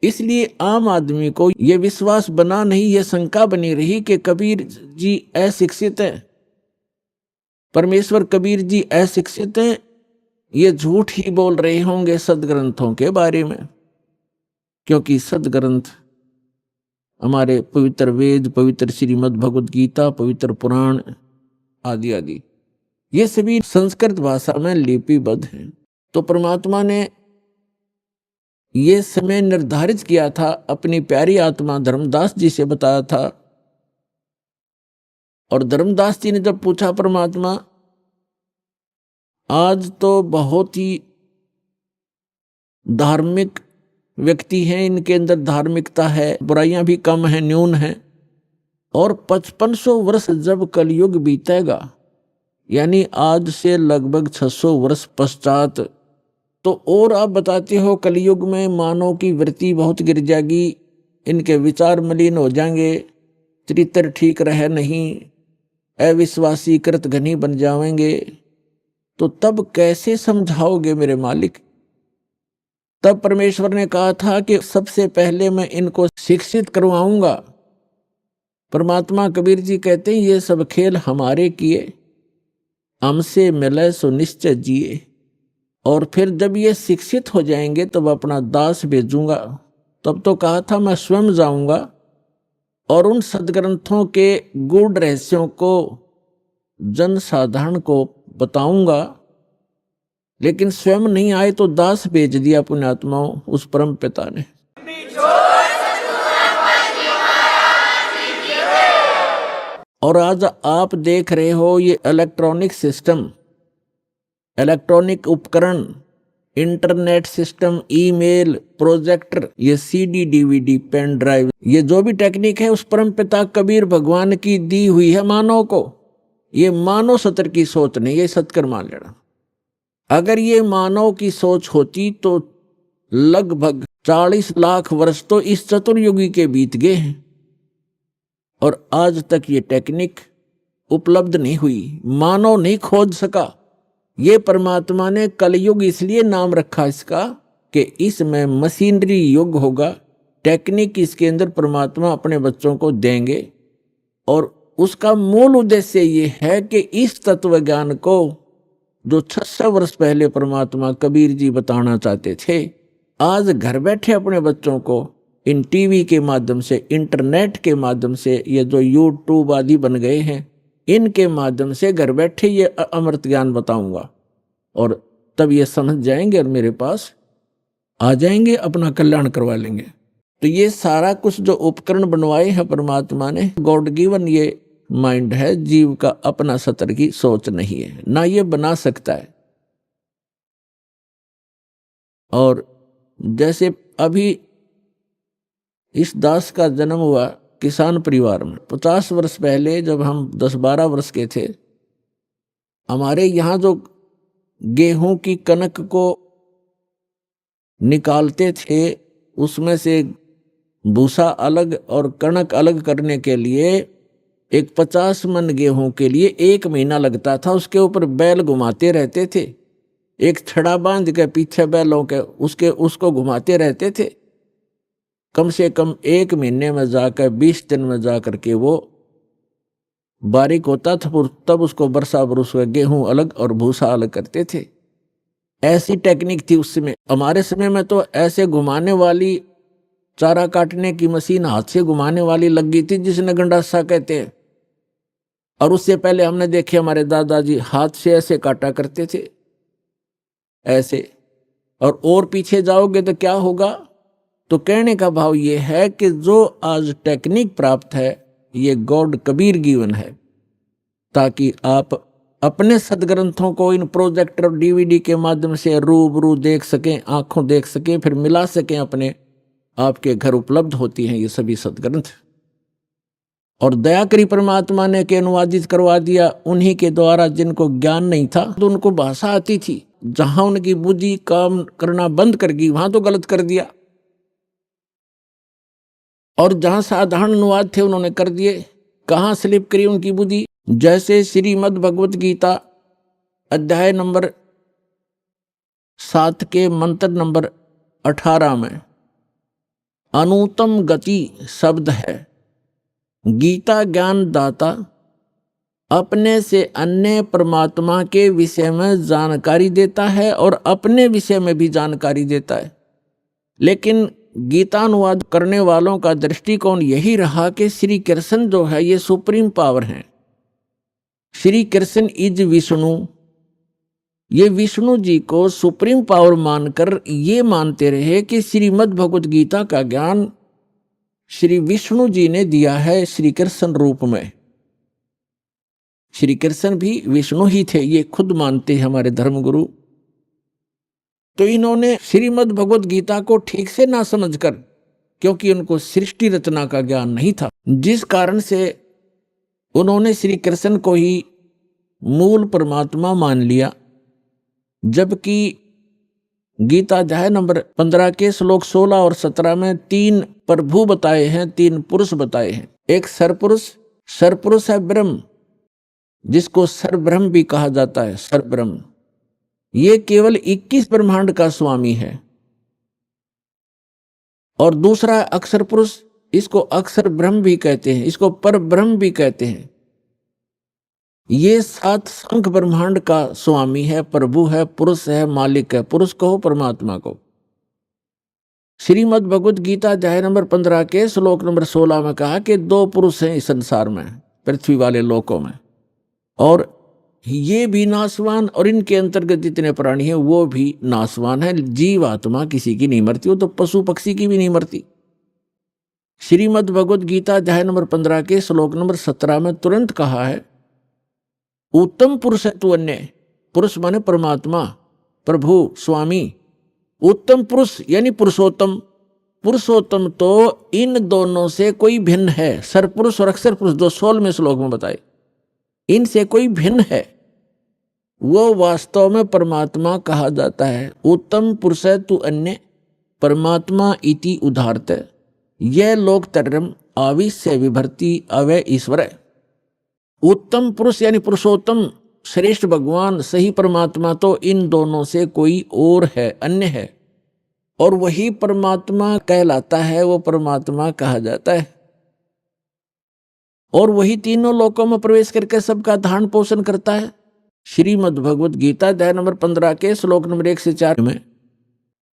इसलिए आम आदमी को यह विश्वास बना नहीं, यह शंका बनी रही कि कबीर जी अशिक्षित हैं, परमेश्वर कबीर जी अशिक्षित हैं, ये झूठ ही बोल रहे होंगे सदग्रंथों के बारे में, क्योंकि सदग्रंथ हमारे पवित्र वेद, पवित्र श्रीमद् भगवद गीता, पवित्र पुराण आदि आदि ये सभी संस्कृत भाषा में लिपिबद्ध हैं। तो परमात्मा ने ये समय निर्धारित किया था, अपनी प्यारी आत्मा धर्मदास जी से बताया था, और धर्मदास जी ने जब पूछा परमात्मा आज तो बहुत ही धार्मिक व्यक्ति हैं, इनके अंदर धार्मिकता है, बुराइयां भी कम हैं, न्यून हैं, और 5500 वर्ष जब कलयुग बीतेगा, यानी आज से लगभग 600 वर्ष पश्चात, तो और आप बताते हो कलयुग में मानव की वृत्ति बहुत गिर जाएगी, इनके विचार मलिन हो जाएंगे, चरित्र ठीक रहे नहीं, अविश्वासी कृत घनी बन जाएंगे, तो तब कैसे समझाओगे मेरे मालिक। तब परमेश्वर ने कहा था कि सबसे पहले मैं इनको शिक्षित करवाऊंगा। परमात्मा कबीर जी कहते हैं ये सब खेल हमारे किए, हमसे मिले सो निश्चय जिए, और फिर जब ये शिक्षित हो जाएंगे तब अपना दास भेजूंगा। तब तो कहा था मैं स्वयं जाऊंगा और उन सदग्रंथों के गूढ़ रहस्यों को जन साधारण को बताऊंगा, लेकिन स्वयं नहीं आए तो दास भेज दिया पुण्यात्माओं उस परम पिता ने। और आज आप देख रहे हो ये इलेक्ट्रॉनिक सिस्टम, इलेक्ट्रॉनिक उपकरण, इंटरनेट सिस्टम, ईमेल, प्रोजेक्टर, ये सीडी, डीवीडी, पेन ड्राइव, ये जो भी टेक्निक है उस परम पिता कबीर भगवान की दी हुई है मानव को। ये मानव सत्र की सोच नहीं, ये सत्कर मान लेना। अगर ये मानव की सोच होती तो लगभग 40 लाख वर्ष तो इस चतुर्युगी के बीत गए हैं, और आज तक ये टेक्निक उपलब्ध नहीं हुई, मानव नहीं खोज सका। ये परमात्मा ने कलयुग इसलिए नाम रखा इसका कि इसमें मशीनरी युग होगा, टेक्निक इसके अंदर परमात्मा अपने बच्चों को देंगे, और उसका मूल उद्देश्य ये है कि इस तत्व ज्ञान को जो 600 वर्ष पहले परमात्मा कबीर जी बताना चाहते थे, आज घर बैठे अपने बच्चों को इन टीवी के माध्यम से, इंटरनेट के माध्यम से, ये जो यूट्यूब आदि बन गए हैं, इनके माध्यम से घर बैठे ये अमृत ज्ञान बताऊंगा, और तब ये समझ जाएंगे और मेरे पास आ जाएंगे, अपना कल्याण करवा लेंगे। तो ये सारा कुछ जो उपकरण बनवाए हैं परमात्मा ने, गॉड गिवन ये माइंड है, जीव का अपना सतर की सोच नहीं है, ना ये बना सकता है। और जैसे अभी इस दास का जन्म हुआ किसान परिवार में, 50 वर्ष पहले जब हम 10-12 वर्ष के थे, हमारे यहाँ जो गेहूं की कनक को निकालते थे उसमें से भूसा अलग और कणक अलग करने के लिए एक 50 मन गेहूं के लिए 1 महीना लगता था। उसके ऊपर बैल घुमाते रहते थे, एक छड़ा बांध के पीछे बैलों के उसको घुमाते रहते थे। कम से कम 1 महीने में जाकर 20 दिन में जाकर के वो बारीक होता था, तब उसको बरसा बरस गेहूं अलग और भूसा अलग करते थे। ऐसी टेक्निक थी उस समय। हमारे समय में तो ऐसे घुमाने वाली चारा काटने की मशीन हाथ से घुमाने वाली लग गई थी जिसने गंडासा कहते हैं, और उससे पहले हमने देखे हमारे दादाजी हाथ से ऐसे काटा करते थे। ऐसे। और पीछे जाओगे तो क्या होगा? तो कहने का भाव ये है कि जो आज टेक्निक प्राप्त है ये गॉड कबीर गिवन है, ताकि आप अपने सदग्रंथों को इन प्रोजेक्टर और डीवीडी के माध्यम से रूबरू देख सकें, आंखों देख सकें, फिर मिला सकें अपने। आपके घर उपलब्ध होती हैं ये सभी सदग्रंथ। और दया करी परमात्मा ने के अनुवादित करवा दिया उन्हीं के द्वारा जिनको ज्ञान नहीं था, तो उनको भाषा आती थी। जहां उनकी बुद्धि काम करना बंद कर गई वहां तो गलत कर दिया, और जहां साधारण अनुवाद थे उन्होंने कर दिए। कहां स्लिप करी उनकी बुद्धि? जैसे श्रीमद् भगवत गीता अध्याय नंबर 7 के मंत्र नंबर 18 में अनुत्तम गति शब्द है। गीता ज्ञान दाता अपने से अन्य परमात्मा के विषय में जानकारी देता है और अपने विषय में भी जानकारी देता है। लेकिन गीता अनुवाद करने वालों का दृष्टिकोण यही रहा कि श्री कृष्ण जो है ये सुप्रीम पावर हैं। श्री कृष्ण इज विष्णु, ये विष्णु जी को सुप्रीम पावर मानकर ये मानते रहे कि श्रीमद् भगवत गीता का ज्ञान श्री विष्णु जी ने दिया है श्री कृष्ण रूप में। श्री कृष्ण भी विष्णु ही थे, ये खुद मानते हैं हमारे धर्मगुरु। तो इन्होंने श्रीमद् भगवत गीता को ठीक से ना समझकर, क्योंकि उनको सृष्टि रचना का ज्ञान नहीं था, जिस कारण से उन्होंने श्री कृष्ण को ही मूल परमात्मा मान लिया। जबकि गीता अध्याय नंबर 15 के श्लोक 16 और 17 में 3 प्रभु बताए हैं, 3 पुरुष बताए हैं। एक सरपुरुष, सरपुरुष है ब्रह्म, जिसको सरब्रह्म भी कहा जाता है। सरब्रह्म ये केवल 21 ब्रह्मांड का स्वामी है। और दूसरा अक्षर पुरुष, इसको अक्षर ब्रह्म भी कहते हैं, इसको पर ब्रह्म भी कहते हैं। ये 7 संख ब्रह्मांड का स्वामी है, प्रभु है, पुरुष है, मालिक है। पुरुष कहो परमात्मा को। श्रीमद् भगवत गीता अध्याय नंबर 15 के श्लोक नंबर 16 में कहा कि 2 पुरुष हैं इस संसार में, पृथ्वी वाले लोकों में, और ये भी नाशवान और इनके अंतर्गत जितने प्राणी हैं वो भी नाशवान है। जीव आत्मा किसी की नहीं मरती, वो तो पशु पक्षी की भी नहीं मरती। श्रीमद् भगवत गीता अध्याय नंबर 15 के श्लोक नंबर 17 में तुरंत कहा है उत्तम पुरुष है तू अन्य। पुरुष माने परमात्मा, प्रभु, स्वामी। उत्तम पुरुष यानी पुरुषोत्तम। पुरुषोत्तम तो इन दोनों से कोई भिन्न है। सरपुरुष और अक्षर पुरुष जो 16वें श्लोक में बताए, इनसे कोई भिन्न है, वो वास्तव में परमात्मा कहा जाता है। उत्तम पुरुष है तू अन्य परमात्मा इति उदाहरत, यह लोक तरम आविश्य विभर्ति अवय ईश्वर है। उत्तम पुरुष यानी पुरुषोत्तम, श्रेष्ठ भगवान, सही परमात्मा तो इन दोनों से कोई और है, अन्य है, और वही परमात्मा कहलाता है, वो परमात्मा कहा जाता है। और वही तीनों लोकों में प्रवेश करके सबका धारण पोषण करता है। श्रीमद् भगवत गीता अध्याय नंबर 15 के श्लोक नंबर 1 से 4 में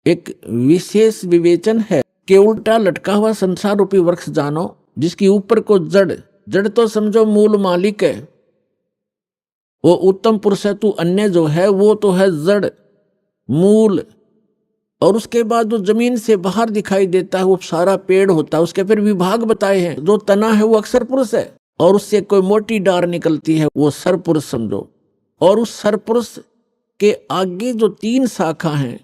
एक विशेष विवेचन है कि उल्टा लटका हुआ संसार रूपी वृक्ष जानो, जिसकी ऊपर को जड़, जड़ तो समझो मूल मालिक है, वो उत्तम पुरुष है तू अन्य जो है वो तो है जड़, मूल, और उसके बाद जो जमीन से बाहर दिखाई देता है वो सारा पेड़ होता है। उसके फिर विभाग बताए हैं। जो तना है वो अक्षर पुरुष है, और उससे कोई मोटी डार निकलती है वो सरपुरुष समझो। और उस सरपुरुष के आगे जो 3 शाखा हैं,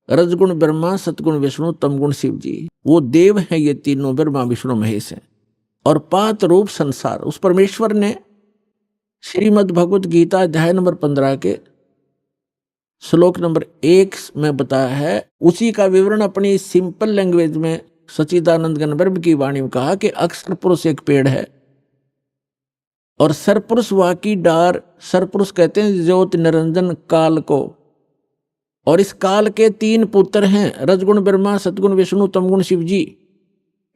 रजगुण ब्रह्मा, सतगुण विष्णु, तमगुण शिव जी, वो देव हैं। ये तीनों ब्रह्मा विष्णु महेश हैं। और 5 रूप संसार, उस परमेश्वर ने श्रीमद् भगवत गीता अध्याय नंबर 15 के श्लोक नंबर 1 में बताया है। उसी का विवरण अपनी सिंपल लैंग्वेज में सच्चिदानंद घन ब्रह्म की वाणी में कहा कि अक्षर पुरुष एक पेड़ है और सरपुरुष वाकी डार। सरपुरुष कहते हैं ज्योति निरंजन काल को, और इस काल के 3 पुत्र हैं, रजगुण ब्रह्मा, सतगुण विष्णु, तमगुण शिव जी।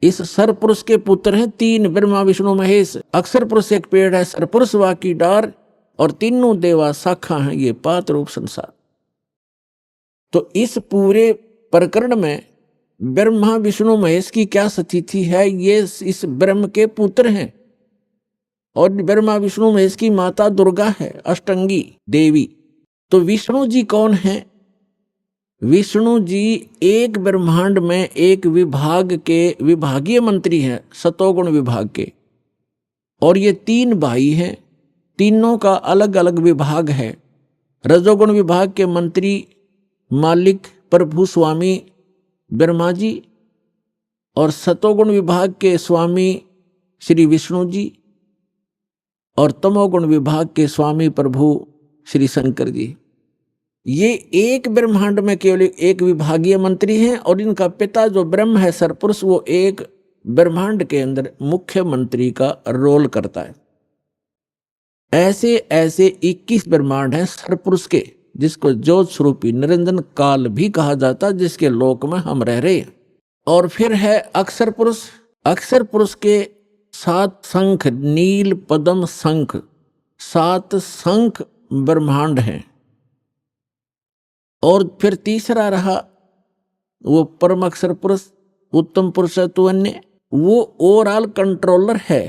इस सरपुरुष के पुत्र हैं 3, ब्रह्मा विष्णु महेश। अक्षर पुरुष एक पेड़ है, सरपुरुष वाकी डार, और तीनों देवा शाखा हैं, ये 5 रूप संसार। तो इस पूरे प्रकरण में ब्रह्मा विष्णु महेश की क्या स्थिति है? ये इस ब्रह्म के पुत्र हैं, और ब्रह्मा विष्णु महेश की माता दुर्गा है, अष्टंगी देवी। तो विष्णु जी कौन है? विष्णु जी एक ब्रह्मांड में एक विभाग के विभागीय मंत्री हैं, सतोगुण विभाग के। और ये 3 भाई हैं, तीनों का अलग अलग विभाग है। रजोगुण विभाग के मंत्री मालिक प्रभु स्वामी ब्रह्मा जी, और सतोगुण विभाग के स्वामी श्री विष्णु जी, और तमोगुण विभाग के स्वामी प्रभु श्री शंकर जी। ये एक ब्रह्मांड में केवल एक विभागीय मंत्री हैं, और इनका पिता जो ब्रह्म है सरपुरुष, वो एक ब्रह्मांड के अंदर मुख्य मंत्री का रोल करता है। ऐसे ऐसे 21 ब्रह्मांड हैं सरपुरुष के, जिसको ज्योत स्वरूपी निरंजन काल भी कहा जाता, जिसके लोक में हम रह रहे हैं। और फिर है अक्षर पुरुष। अक्षर पुरुष के 7 शंख, नील पद्म शंख, 7 शंख ब्रह्मांड हैं। और फिर तीसरा रहा वो परम अक्षर पुरुष, उत्तम पुरुष तु अन्य, वो ओवरऑल कंट्रोलर है।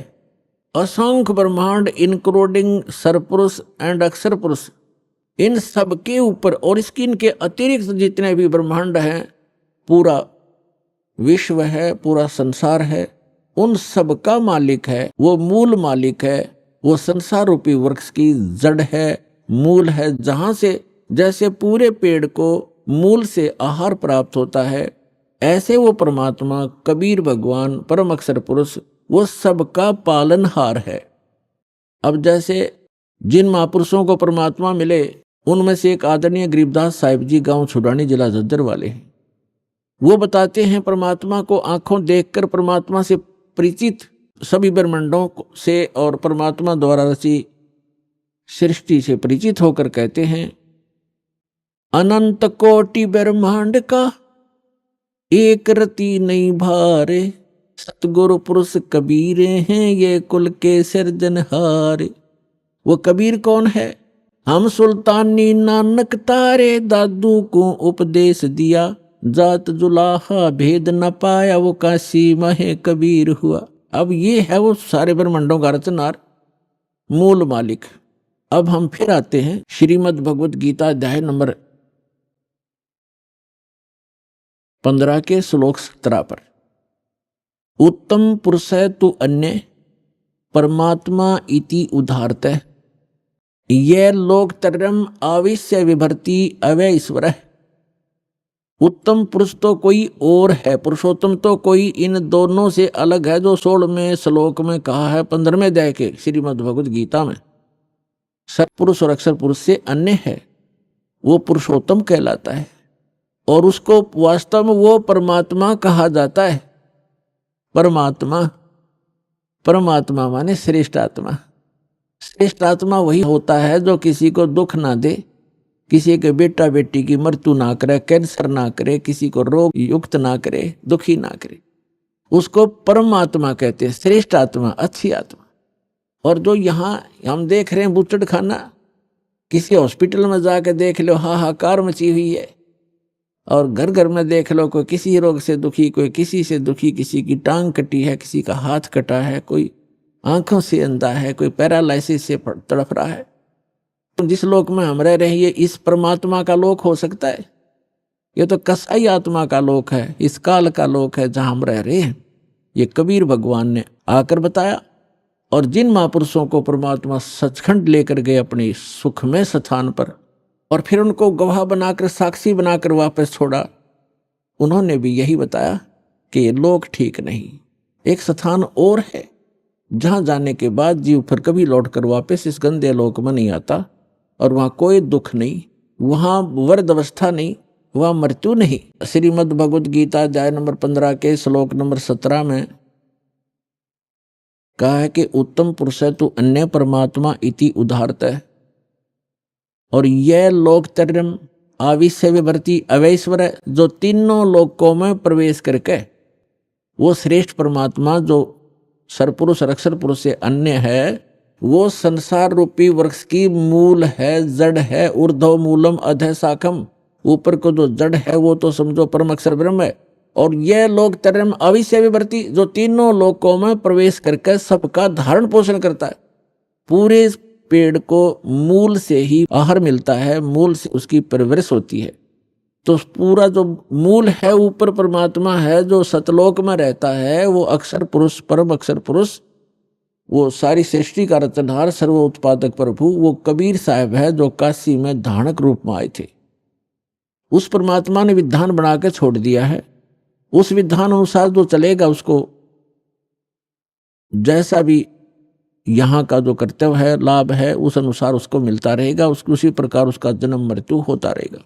असंख्य ब्रह्मांड इंक्लूडिंग सरपुरुष एंड अक्षर पुरुष, इन सब के ऊपर और इनके अतिरिक्त जितने भी ब्रह्मांड हैं, पूरा विश्व है, पूरा संसार है, उन सब का मालिक है, वो मूल मालिक है। वो संसार रूपी वृक्ष की जड़ है, मूल है, जहां से जैसे पूरे पेड़ को मूल से आहार प्राप्त होता है, ऐसे वो परमात्मा कबीर भगवान परम अक्षर पुरुष वो सबका पालनहार है। अब जैसे जिन महापुरुषों को परमात्मा मिले, उनमें से एक आदरणीय गरीबदास साहिब जी, गांव छुड़ानी, जिला झज्जर वाले हैं। वो बताते हैं परमात्मा को आंखों देखकर परमात्मा से परिचित सभी ब्रह्मांडों से और परमात्मा द्वारा रची सृष्टि से परिचित होकर कहते हैं, अनंत कोटि ब्रह्मांड का एक रति नहीं भारे, सतगुरु पुरुष कबीर हैं ये कुल के सिरजनहार। वो कबीर कौन है? हम सुल्तानी नानक तारे, दादू को उपदेश दिया, जात जुलाहा भेद न पाया, वो काशी महे कबीर हुआ। अब ये है वो सारे ब्रह्मांडों का रचनार, मूल मालिक। अब हम फिर आते हैं श्रीमद् भगवत गीता अध्याय नंबर 15 के श्लोक 17 पर। उत्तम पुरुष तु अन्य परमात्मा इति उदाहरतः, यह लोकत्रयम् आविश्य विभर्ति अवय ईश्वर। उत्तम पुरुष तो कोई और है, पुरुषोत्तम तो कोई इन दोनों से अलग है, जो 16वें श्लोक में कहा है 15वें अध्याय के श्रीमद् भगवत गीता में। सत्पुरुष और अक्षर पुरुष से अन्य है, वो पुरुषोत्तम कहलाता है, और उसको वास्तव में वो परमात्मा कहा जाता है। परमात्मा, परमात्मा माने श्रेष्ठ आत्मा। श्रेष्ठ आत्मा वही होता है जो किसी को दुख ना दे, किसी के बेटा बेटी की मृत्यु ना करे, कैंसर ना करे, किसी को रोग युक्त ना करे, दुखी ना करे, उसको परमात्मा कहते हैं, श्रेष्ठ आत्मा, अच्छी आत्मा। और जो यहाँ हम देख रहे हैं बूचड़ खाना, किसी हॉस्पिटल में जाकर देख लो, हाहाकार मची हुई है। और घर घर में देख लो, कोई किसी रोग से दुखी, कोई किसी से दुखी, किसी की टांग कटी है, किसी का हाथ कटा है, कोई आंखों से अंधा है, कोई पैरालाइसिस से तड़प रहा है। जिस लोक में हम रह रहे हैं, ये इस परमात्मा का लोक हो सकता है? ये तो कसाई आत्मा का लोक है, इस काल का लोक है जहां हम रह रहे हैं। ये कबीर भगवान ने आकर बताया। और जिन महापुरुषों को परमात्मा सचखंड लेकर गए अपनी सुख में स्थान पर, और फिर उनको गवाह बनाकर, साक्षी बनाकर वापस छोड़ा, उन्होंने भी यही बताया कि ये लोक ठीक नहीं, एक स्थान और है जहां जाने के बाद जीव फिर कभी लौटकर वापस इस गंदे लोक में नहीं आता, और वहां कोई दुख नहीं, वहां वर्द अवस्था नहीं, वहां मृत्यु नहीं। श्रीमद् भगवत गीता अध्याय नंबर 15 के श्लोक नंबर 17 में कहा है कि उत्तम पुरुष तु अन्य परमात्मा इति उदाहरतः, और यह लोकत्रयम् आविश्य विभर्ति अवैश्वर, जो तीनों लोकों में प्रवेश करके वो श्रेष्ठ परमात्मा जो सरपुरुष और अक्षर पुरुष से अन्य है, वो संसार रूपी वृक्ष की मूल है, जड़ है। ऊर्ध्व मूलम अधः शाखम, ऊपर को जो जड़ है वो तो समझो परम अक्षर ब्रह्म है। और यह लोकत्रयम् आविश्य विभर्ति, जो तीनों लोकों में प्रवेश करके सबका धारण पोषण करता है, पूरे पेड़ को मूल से ही आहार मिलता है, मूल से उसकी परवरिश होती है। तो पूरा जो मूल है ऊपर परमात्मा है, जो सतलोक में रहता है, वो अक्षर पुरुष, परम अक्षर पुरुष, वो सारी सृष्टि का रचनहार, सर्व उत्पादक प्रभु, वो कबीर साहब है जो काशी में धानक रूप में आए थे। उस परमात्मा ने विधान बना के छोड़ दिया है। उस विधान अनुसार जो चलेगा उसको जैसा भी यहाँ का जो कर्तव्य है, लाभ है, उस अनुसार उसको मिलता रहेगा। उसी प्रकार उसका जन्म मृत्यु होता रहेगा।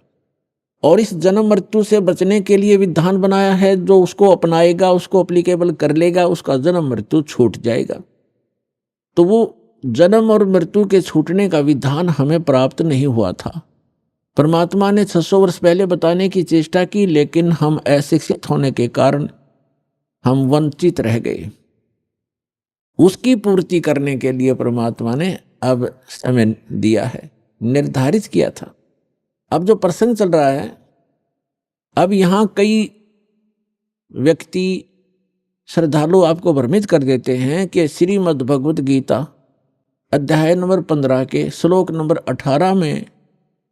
और इस जन्म मृत्यु से बचने के लिए विधान बनाया है, जो उसको अपनाएगा, उसको अप्लीकेबल कर लेगा, उसका जन्म मृत्यु छूट जाएगा। तो वो जन्म और मृत्यु के छूटने का विधान हमें प्राप्त नहीं हुआ था। परमात्मा ने 600 वर्ष पहले बताने की चेष्टा की, लेकिन हम अशिक्षित होने के कारण हम वंचित रह गए। उसकी पूर्ति करने के लिए परमात्मा ने अब समय दिया है, निर्धारित किया था। अब जो प्रसंग चल रहा है, अब यहाँ कई व्यक्ति श्रद्धालु आपको भ्रमित कर देते हैं कि श्रीमद् भगवत गीता अध्याय नंबर 15 के श्लोक नंबर 18 में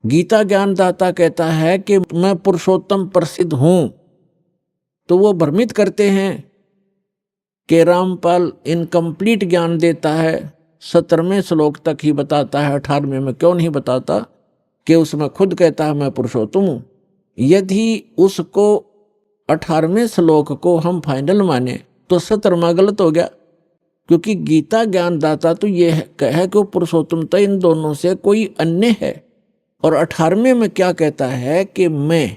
गीता ज्ञानदाता कहता है कि मैं पुरुषोत्तम प्रसिद्ध हूं। तो वो भ्रमित करते हैं कि रामपाल इनकम्प्लीट ज्ञान देता है, 17वें श्लोक तक ही बताता है, 18वें में क्यों नहीं बताता कि उसमें खुद कहता है मैं पुरुषोत्तम हूं। यदि उसको 18वें श्लोक को हम फाइनल माने तो 17वां गलत हो गया, क्योंकि गीता ज्ञानदाता तो ये कहे कि पुरुषोत्तमता इन दोनों से कोई अन्य है। और 18वें में क्या कहता है कि मैं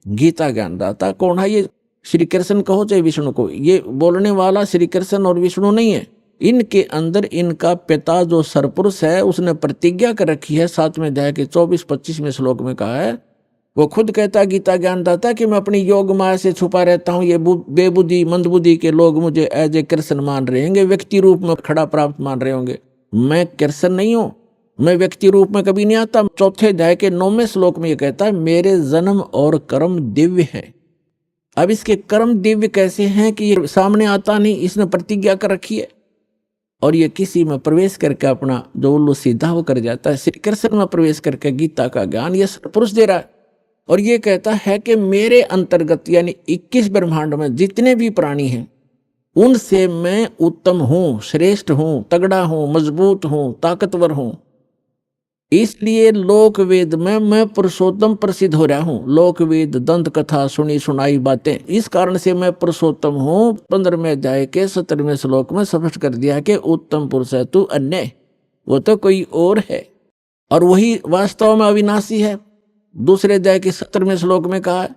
गीता ज्ञानदाता कौन है? ये श्री कृष्ण कहो चाहे विष्णु को, ये बोलने वाला श्री कृष्ण और विष्णु नहीं है। इनके अंदर इनका पिता जो सरपुरुष है उसने प्रतिज्ञा कर रखी है। 7वें अध्याय के 24-25वें श्लोक में कहा है, वो खुद कहता गीता ज्ञानदाता कि मैं अपनी योग माया से छुपा रहता हूँ। ये बेबुद्धि मंदबुद्धि के लोग मुझे एज ए कृष्ण मान रहे होंगे, व्यक्ति रूप में खड़ा प्राप्त मान रहे होंगे। मैं कृष्ण नहीं हूँ, मैं व्यक्ति रूप में कभी नहीं आता। 4थे अध्याय के 9वें श्लोक में ये कहता है मेरे जन्म और कर्म दिव्य है। अब इसके कर्म दिव्य कैसे हैं कि ये सामने आता नहीं, इसने प्रतिज्ञा कर रखी है और ये किसी में प्रवेश करके अपना जो उल्लू सीधा वो कर जाता है। श्री कृष्ण में प्रवेश करके गीता का ज्ञान ये पुरुष दे रहा है और ये कहता है कि मेरे अंतर्गत यानी 21 ब्रह्मांड में जितने भी प्राणी हैं उनसे मैं उत्तम हूँ, श्रेष्ठ हूँ, तगड़ा हूँ, मजबूत हूँ, ताकतवर हूँ। इसलिए लोक वेद में मैं पुरुषोत्तम प्रसिद्ध हो रहा हूँ। लोक वेद दंत कथा सुनी सुनाई बातें, इस कारण से मैं पुरुषोत्तम हूँ। 15वें अध्याय के 17वें श्लोक में स्पष्ट कर दिया कि उत्तम पुरुष है तू अन्य, वो तो कोई और है और वही वास्तव में अविनाशी है। दूसरे अध्याय के 17वें श्लोक में कहा है।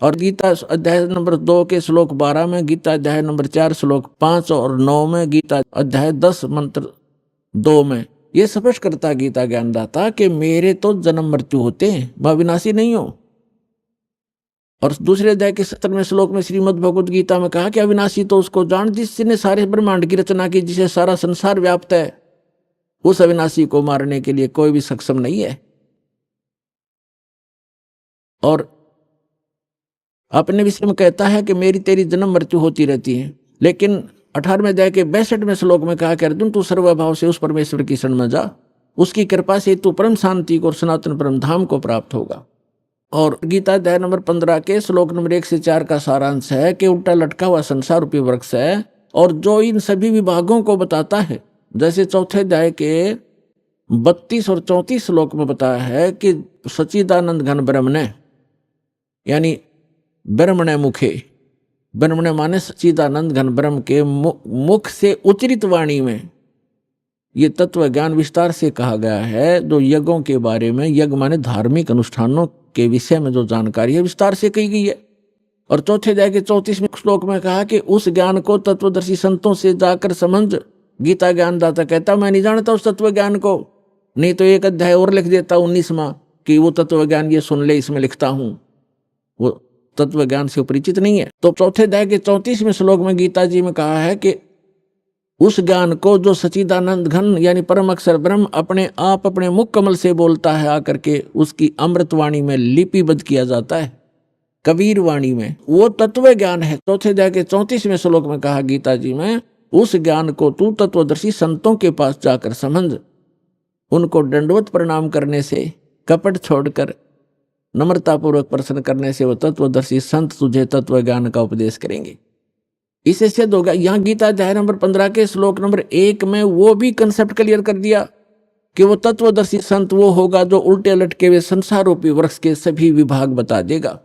और गीता अध्याय नंबर 2 के श्लोक 12 में, गीता अध्याय नंबर 4 श्लोक 5 और 9 में, गीता अध्याय 10 मंत्र 2 में ये स्पष्ट करता गीता ज्ञानदाता कि मेरे तो जन्म मृत्यु होते हैं, मैं अविनाशी नहीं हूं। और दूसरे अध्याय के 17वें श्लोक में श्रीमद् भगवत गीता में कहा कि अविनाशी तो उसको जान जिसने सारे ब्रह्मांड की रचना की, जिसे सारा संसार व्याप्त है। उस अविनाशी को मारने के लिए कोई भी सक्षम नहीं है। और अपने विषय में कहता है कि मेरी तेरी जन्म मृत्यु होती रहती है। लेकिन 18वें अध्याय के 62वें श्लोक में कहा कि अर्जुन तू सर्वभाव से उस परमेश्वर की शरण में जा, उसकी कृपा से तू परम शांति को और सनातन परम धाम को प्राप्त होगा। और गीता अध्याय नंबर 15 के श्लोक नंबर 1 से 4 का सारांश है कि उल्टा लटका हुआ संसार रूपी वृक्ष है और जो इन सभी विभागों को बताता है। जैसे 4थे अध्याय के 32 और 34 श्लोक में बताया है कि सच्चिदानंद घन ब्रह्मणे यानी ब्रह्मणे मुखे, ब्रह्मणे माने सच्चिदानंद घन ब्रह्म के मुख से उच्चरित वाणी में ये तत्व ज्ञान विस्तार से कहा गया है। जो यज्ञों के बारे में, यज्ञ माने धार्मिक अनुष्ठानों के विषय में जो जानकारी है विस्तार से कही गई है। और 4थे अध्याय के 34वें श्लोक में कहा कि उस ज्ञान को तत्वदर्शी संतों से जाकर समझ। गीता ज्ञानदाता कहता मैं नहीं जानता उस तत्व ज्ञान को, नहीं तो एक अध्याय और लिख देता 19वां कि वो तत्व ज्ञान ये सुन ले, इसमें लिखता हूं। वो तत्व ज्ञान से परिचित नहीं है। तो 4थे अध्याय के 34वें श्लोक में गीता जी में कहा है कि उस ज्ञान को जो सच्चिदानंद घन यानी परम अक्षर ब्रह्म अपने आप अपने मुख कमल से बोलता है आकर के उसकी अमृत वाणी में लिपिबद्ध किया जाता है, कबीर वाणी में, वो तत्व ज्ञान है। 4थे अध्याय के 34वें श्लोक में कहा गीता जी में उस ज्ञान को तू तत्वदर्शी संतों के पास जाकर समझ। उनको दंडवत प्रणाम करने से, कपट छोड़कर नम्रतापूर्वक प्रश्न करने से वो तत्वदर्शी संत तुझे तत्व ज्ञान का उपदेश करेंगे। इसे सिद्ध होगा। यहाँ गीता अध्याय नंबर 15 के श्लोक नंबर 1 में वो भी कंसेप्ट क्लियर कर दिया कि वो तत्वदर्शी संत वो होगा जो उल्टे लटके हुए संसार रूपी वृक्ष के सभी विभाग बता देगा।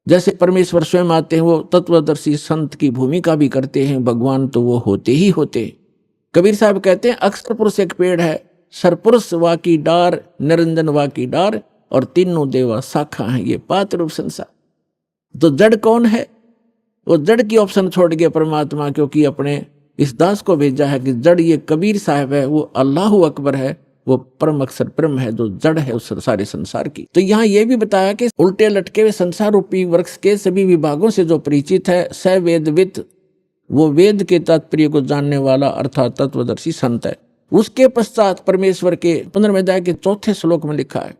जैसे परमेश्वर स्वयं आते हैं, वो तत्वदर्शी संत की भूमिका भी करते हैं। भगवान तो वो होते ही होते। कबीर साहब कहते हैं अक्षर पुरुष एक पेड़ है, सरपुरुष वा की डार, निरंजन वा की डार, और तीनों देवा शाखा हैं, ये पात रूप संसार। तो जड़ कौन है? वो जड़ की ऑप्शन छोड़ गया परमात्मा, क्योंकि अपने इस दास को भेजा है कि जड़ ये कबीर साहब है, वो अल्लाह अकबर है, वो परम अक्षर ब्रह्म है जो जड़ है उस सारे संसार की। तो यहाँ ये भी बताया कि उल्टे लटके हुए संसार रूपी वृक्ष के सभी विभागों से जो परिचित है, स वेदविद, वो वेद के तात्पर्य को जानने वाला अर्थात तत्वदर्शी संत है। उसके पश्चात परमेश्वर के 15वें अध्याय के 4 श्लोक में लिखा है,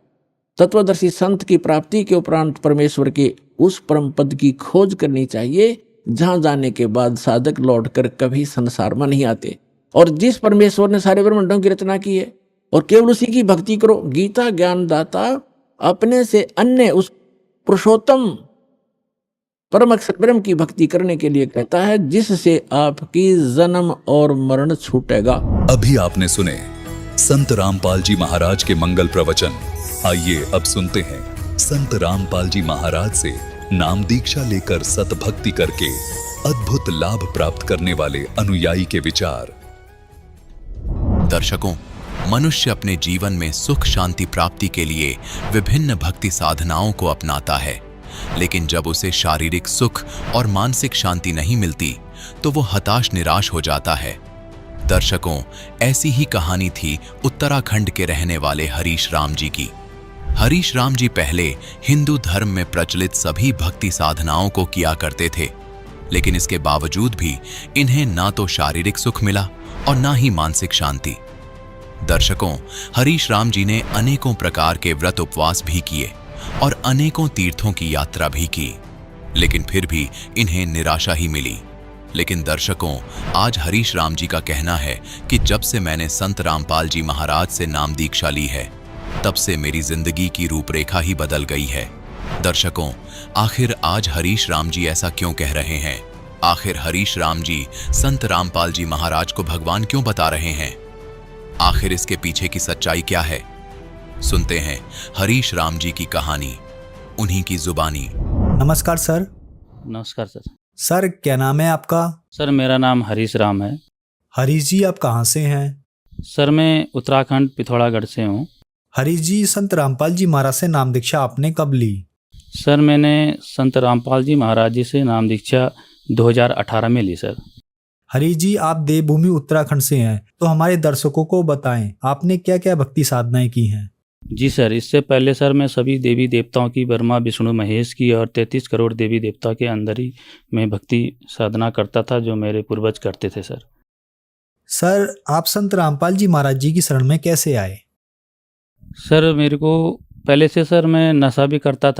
तत्वदर्शी संत की प्राप्ति के उपरांत परमेश्वर के उस परम पद की खोज करनी चाहिए जहां जाने के बाद साधक लौटकर कभी संसार में नहीं आते, और जिस परमेश्वर ने सारे ब्रह्मांडों की रचना की है, और केवल उसी की भक्ति करो। गीता ज्ञान दाता अपने से अन्य उस पुरुषोत्तम परम अक्षर ब्रह्म की भक्ति करने के लिए कहता है, जिससे आपकी जन्म और मरण छूटेगा। अभी आपने सुने संत रामपाल जी महाराज के मंगल प्रवचन। आइए अब सुनते हैं संत रामपाल जी महाराज से नाम दीक्षा लेकर सतभक्ति करके अद्भुत लाभ प्राप्त करने वाले अनुयायी के विचार। दर्शकों, मनुष्य अपने जीवन में सुख शांति प्राप्ति के लिए विभिन्न भक्ति साधनाओं को अपनाता है, लेकिन जब उसे शारीरिक सुख और मानसिक शांति नहीं मिलती तो वो हताश निराश हो जाता है। दर्शकों, ऐसी ही कहानी थी उत्तराखंड के रहने वाले हरीश राम जी की। हरीश राम जी पहले हिंदू धर्म में प्रचलित सभी भक्ति साधनाओं को किया करते थे, लेकिन इसके बावजूद भी इन्हें ना तो शारीरिक सुख मिला और ना ही मानसिक शांति। दर्शकों, हरीश राम जी ने अनेकों प्रकार के व्रत उपवास भी किए और अनेकों तीर्थों की यात्रा भी की, लेकिन फिर भी इन्हें निराशा ही मिली। लेकिन दर्शकों, आज हरीश राम जी का कहना है कि जब से मैंने संत रामपाल जी महाराज से नाम दीक्षा ली है, तब से मेरी जिंदगी की रूपरेखा ही बदल गई है। दर्शकों, आखिर आज हरीश राम जी ऐसा क्यों कह रहे हैं? आखिर हरीश राम जी संत रामपाल जी महाराज को भगवान क्यों बता रहे हैं? आखिर इसके पीछे की सच्चाई क्या है? सुनते हैं हरीश राम जी की कहानी, उन्हीं की जुबानी। नमस्कार सर। नमस्कार सर। सर, क्या नाम है आपका? सर, मेरा नाम हरीश राम है। हरीश जी, आप कहाँ से हैं? सर, मैं उत्तराखंड पिथौरागढ़ से हूँ। हरीश जी, संत रामपाल जी महाराज से नाम दीक्षा आपने कब ली? सर, मैंने संत रामपाल जी महाराज जी से नाम दीक्षा 2018 में ली सर। हरीश जी, आप देवभूमि उत्तराखंड से हैं, तो हमारे दर्शकों को बताएं आपने क्या क्या भक्ति साधनाएं की हैं? जी सर, इससे पहले सर मैं सभी देवी देवताओं की, ब्रह्मा विष्णु महेश की और 33 करोड़ देवी देवता के अंदर ही मैं भक्ति साधना करता था, जो मेरे पूर्वज करते थे सर। सर, आप संत रामपाल जी महाराज जी की शरण में कैसे आए? सर, मेरे को पहले से सर मैं नशा भी करता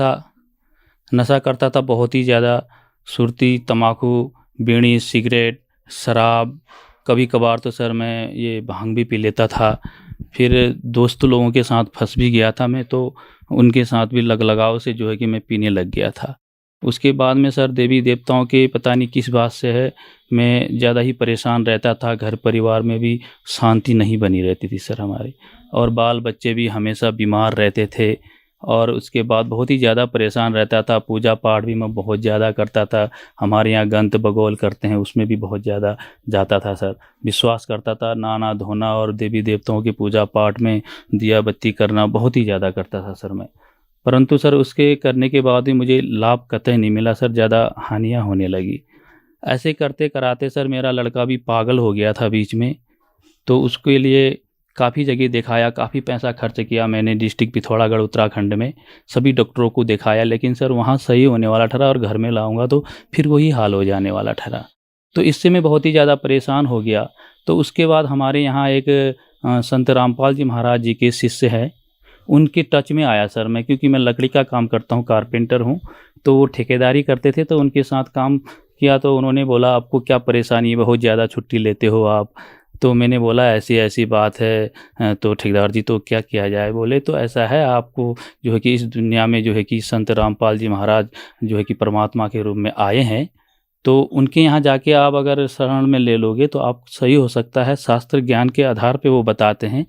था बहुत ही ज़्यादा। सुरती, तम्बाकू, बीड़ी, सिगरेट, शराब, कभी कभार तो सर मैं ये भांग भी पी लेता था। फिर दोस्त लोगों के साथ फंस भी गया था मैं, तो उनके साथ भी लगाव से जो है कि मैं पीने लग गया था। उसके बाद में सर देवी देवताओं के पता नहीं किस बात से है, मैं ज़्यादा ही परेशान रहता था। घर परिवार में भी शांति नहीं बनी रहती थी सर हमारे, और बाल बच्चे भी हमेशा बीमार रहते थे। और उसके बाद बहुत ही ज़्यादा परेशान रहता था। पूजा पाठ भी मैं बहुत ज़्यादा करता था। हमारे यहाँ गंत बगौल करते हैं, उसमें भी बहुत ज़्यादा जाता था सर। विश्वास करता था, नहाना धोना और देवी देवताओं की पूजा पाठ में दिया बत्ती करना बहुत ही ज़्यादा करता था सर मैं। परंतु सर उसके करने के बाद भी मुझे लाभ कतई नहीं मिला सर, ज़्यादा हानियाँ होने लगी। ऐसे करते कराते सर मेरा लड़का भी पागल हो गया था बीच में, तो उसके लिए काफ़ी जगह दिखाया, काफ़ी पैसा खर्च किया मैंने। डिस्ट्रिक्ट पिथौरागढ़ उत्तराखंड में सभी डॉक्टरों को दिखाया, लेकिन सर वहाँ सही होने वाला ठहरा, और घर में लाऊंगा तो फिर वही हाल हो जाने वाला ठहरा। तो इससे मैं बहुत ही ज़्यादा परेशान हो गया। तो उसके बाद हमारे यहाँ एक संत रामपाल जी महाराज जी के शिष्य है, उनके टच में आया सर मैं, क्योंकि मैं लकड़ी का काम करता हूँ, कारपेंटर हूँ। तो वो ठेकेदारी करते थे, तो उनके साथ काम किया। तो उन्होंने बोला, आपको क्या परेशानी है, बहुत ज़्यादा छुट्टी लेते हो आप, तो मैंने बोला ऐसी ऐसी बात है। तो ठेकेदार जी तो क्या किया जाए? बोले तो ऐसा है, आपको जो है कि इस दुनिया में जो है कि संत रामपाल जी महाराज जो है कि परमात्मा के रूप में आए हैं, तो उनके यहाँ जाके आप अगर शरण में ले लोगे तो आप सही हो सकता है, शास्त्र ज्ञान के आधार पे वो बताते हैं।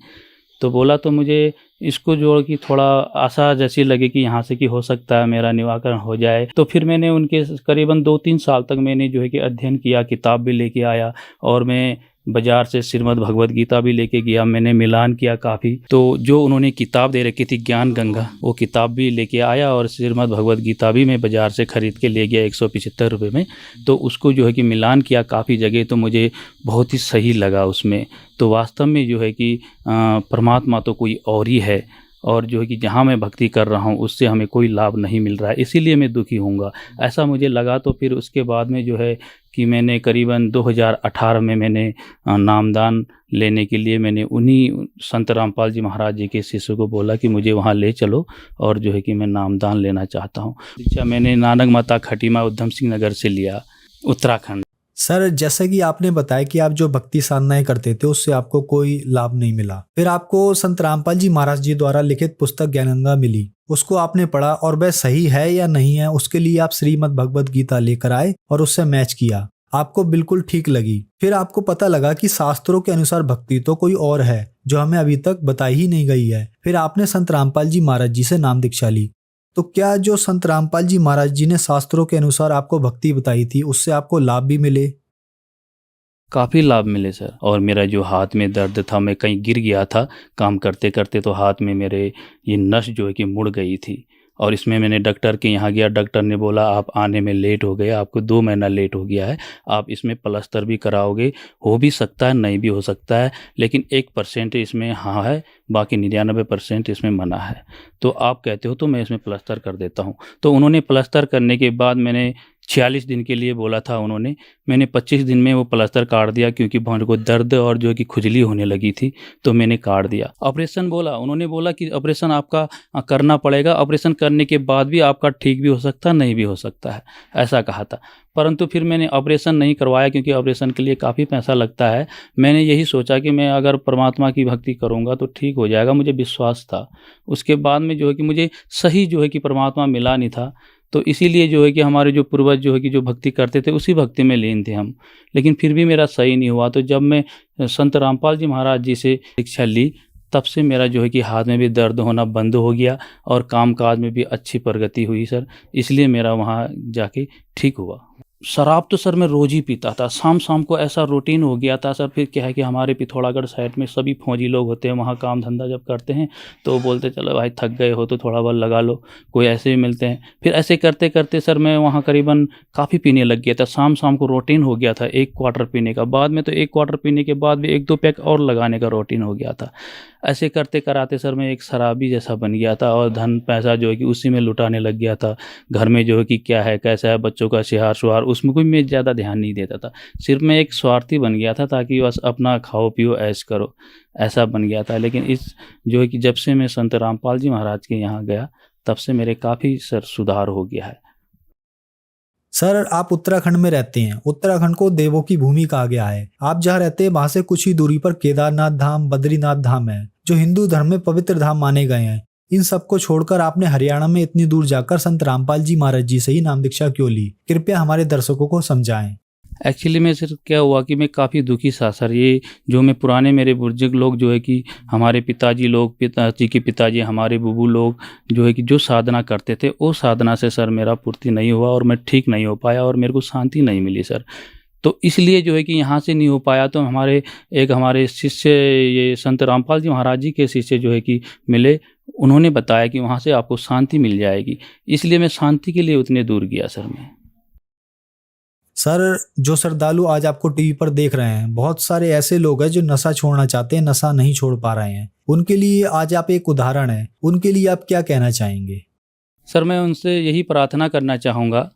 तो बोला तो मुझे इसको जोड़ कि थोड़ा आशा जैसी लगी कि यहाँ से कि हो सकता है मेरा निराकरण हो जाए। तो फिर मैंने उनके करीबन 2-3 साल तक मैंने जो है कि अध्ययन किया, किताब भी लेके आया, और मैं बाजार से श्रीमद् भगवद गीता भी लेके गया, मैंने मिलान किया काफ़ी। तो जो उन्होंने किताब दे रखी थी ज्ञान गंगा, वो किताब भी लेके आया, और श्रीमद् भगवद गीता भी मैं बाज़ार से ख़रीद के ले गया 175 रुपये में। तो उसको जो है कि मिलान किया काफ़ी जगह, तो मुझे बहुत ही सही लगा उसमें। तो वास्तव में जो है कि परमात्मा तो कोई और ही है, और जो है कि जहाँ मैं भक्ति कर रहा हूँ उससे हमें कोई लाभ नहीं मिल रहा है, इसीलिए मैं दुखी होऊंगा, ऐसा मुझे लगा। तो फिर उसके बाद में जो है कि मैंने करीबन 2018 में मैंने नामदान लेने के लिए मैंने उन्हीं संत रामपाल जी महाराज जी के शिष्य को बोला कि मुझे वहाँ ले चलो, और जो है कि मैं नामदान लेना चाहता हूँ। शिक्षा मैंने नानक माता खटीमा उधम सिंह नगर से लिया, उत्तराखंड। सर, जैसे कि आपने बताया कि आप जो भक्ति साधनाएं करते थे उससे आपको कोई लाभ नहीं मिला, फिर आपको संत रामपाल जी महाराज जी द्वारा लिखित पुस्तक ज्ञानगंगा मिली, उसको आपने पढ़ा और वह सही है या नहीं है उसके लिए आप श्रीमद् भगवद गीता लेकर आए और उससे मैच किया, आपको बिल्कुल ठीक लगी। फिर आपको पता लगा कि शास्त्रों के अनुसार भक्ति तो कोई और है जो हमें अभी तक बताई ही नहीं गई है। फिर आपने संत रामपाल जी महाराज जी से नाम दीक्षा ली। तो क्या जो संत रामपाल जी महाराज जी ने शास्त्रों के अनुसार आपको भक्ति बताई थी उससे आपको लाभ भी मिले? काफ़ी लाभ मिले सर। और मेरा जो हाथ में दर्द था, मैं कहीं गिर गया था काम करते करते, तो हाथ में मेरे ये नस जो है कि मुड़ गई थी, और इसमें मैंने डॉक्टर के यहाँ गया, डॉक्टर ने बोला आप आने में लेट हो गए, आपको 2 महीना लेट हो गया है, आप इसमें प्लास्टर भी कराओगे, हो भी सकता है नहीं भी हो सकता है, लेकिन 1% इसमें हाँ है, बाकी 99% इसमें मना है। तो आप कहते हो तो मैं इसमें प्लास्टर कर देता हूँ। तो उन्होंने प्लास्टर करने के बाद मैंने 46 दिन के लिए बोला था उन्होंने, मैंने 25 दिन में वो प्लास्टर काट दिया, क्योंकि मेरे को दर्द और जो है कि खुजली होने लगी थी, तो मैंने काट दिया। ऑपरेशन बोला, उन्होंने बोला कि ऑपरेशन आपका करना पड़ेगा, ऑपरेशन करने के बाद भी आपका ठीक भी हो सकता है, नहीं भी हो सकता है, ऐसा कहा था। परंतु फिर मैंने ऑपरेशन नहीं करवाया, क्योंकि ऑपरेशन के लिए काफ़ी पैसा लगता है। मैंने यही सोचा कि मैं अगर परमात्मा की भक्ति करूँगा तो ठीक हो जाएगा, मुझे विश्वास था। उसके बाद में जो है कि मुझे सही जो है कि परमात्मा मिला नहीं था, तो इसीलिए जो है कि हमारे जो पूर्वज जो है कि जो भक्ति करते थे उसी भक्ति में लीन थे हम, लेकिन फिर भी मेरा सही नहीं हुआ। तो जब मैं संत रामपाल जी महाराज जी से दीक्षा ली, तब से मेरा जो है कि हाथ में भी दर्द होना बंद हो गया, और कामकाज में भी अच्छी प्रगति हुई सर, इसलिए मेरा वहाँ जाके ठीक हुआ। शराब तो सर मैं रोज़ ही पीता था, शाम शाम को ऐसा रूटीन हो गया था सर। फिर क्या है कि हमारे पिथौरागढ़ साइड में सभी फौजी लोग होते हैं, वहाँ काम धंधा जब करते हैं तो बोलते चलो भाई थक गए हो तो थोड़ा बहुत लगा लो, कोई ऐसे भी मिलते हैं। फिर ऐसे करते करते सर मैं वहाँ करीबन काफ़ी पीने लग गया था, शाम शाम को रूटीन हो गया था 1 क्वार्टर पीने का। बाद में तो 1 क्वार्टर पीने के बाद भी 1-2 पैक और लगाने का रूटीन हो गया था। ऐसे करते कराते सर मैं एक शराबी जैसा बन गया था, और धन पैसा जो है कि उसी में लुटाने लग गया था। घर में जो है कि क्या है कैसा है, बच्चों का सिहार शुहार, उसमें कोई मैं ज़्यादा ध्यान नहीं देता था। सिर्फ मैं एक स्वार्थी बन गया था, ताकि बस अपना खाओ पियो ऐश करो, ऐसा बन गया था। लेकिन इस जो है कि जब से मैं संत रामपाल जी महाराज के यहाँ गया, तब से मेरे काफ़ी सर सुधार हो गया है। सर, आप उत्तराखंड में रहते हैं। उत्तराखंड को देवों की भूमि कहा गया है। आप जहाँ रहते हैं वहां से कुछ ही दूरी पर केदारनाथ धाम, बद्रीनाथ धाम है, जो हिंदू धर्म में पवित्र धाम माने गए हैं। इन सबको छोड़कर आपने हरियाणा में इतनी दूर जाकर संत रामपाल जी महाराज जी से ही नाम दीक्षा क्यों ली? कृपया हमारे दर्शकों को समझाएं। एक्चुअली में सिर्फ क्या हुआ कि मैं काफ़ी दुखी था सर। ये जो मैं पुराने मेरे बुजुर्ग लोग जो है कि हमारे पिताजी लोग, पिताजी के पिताजी, हमारे बुबू लोग जो है कि जो साधना करते थे, वो साधना से सर मेरा पूर्ति नहीं हुआ, और मैं ठीक नहीं हो पाया, और मेरे को शांति नहीं मिली सर। तो इसलिए जो है कि यहाँ से नहीं हो पाया, तो हमारे शिष्य ये संत रामपाल जी महाराज जी के शिष्य जो है कि मिले, उन्होंने बताया कि वहाँ से आपको शांति मिल जाएगी, इसलिए मैं शांति के लिए उतने दूर गया सर मैं। सर, जो श्रद्धालु आज आपको टीवी पर देख रहे हैं, बहुत सारे ऐसे लोग हैं जो नशा छोड़ना चाहते हैं, नशा नहीं छोड़ पा रहे हैं। उनके लिए आज आप एक उदाहरण हैं, उनके लिए आप क्या कहना चाहेंगे? सर, मैं उनसे यही प्रार्थना करना चाहूँगा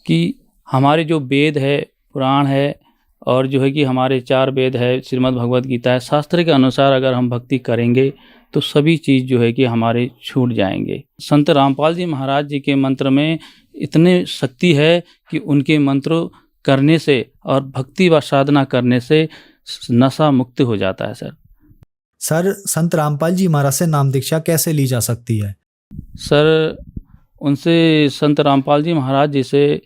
कि हमारे जो वेद है, पुराण है, और जो है कि हमारे 4 वेद है, श्रीमद् भगवद गीता है, शास्त्र के अनुसार अगर हम भक्ति करेंगे तो सभी चीज़ जो है कि हमारे छूट जाएंगे। संत रामपाल जी महाराज जी के मंत्र में इतने शक्ति है कि उनके मंत्र करने से और भक्ति व साधना करने से नशा मुक्त हो जाता है सर। सर, संत रामपाल जी महाराज से नाम दीक्षा कैसे ली जा सकती है? सर, उनसे संत रामपाल जी महाराज जी से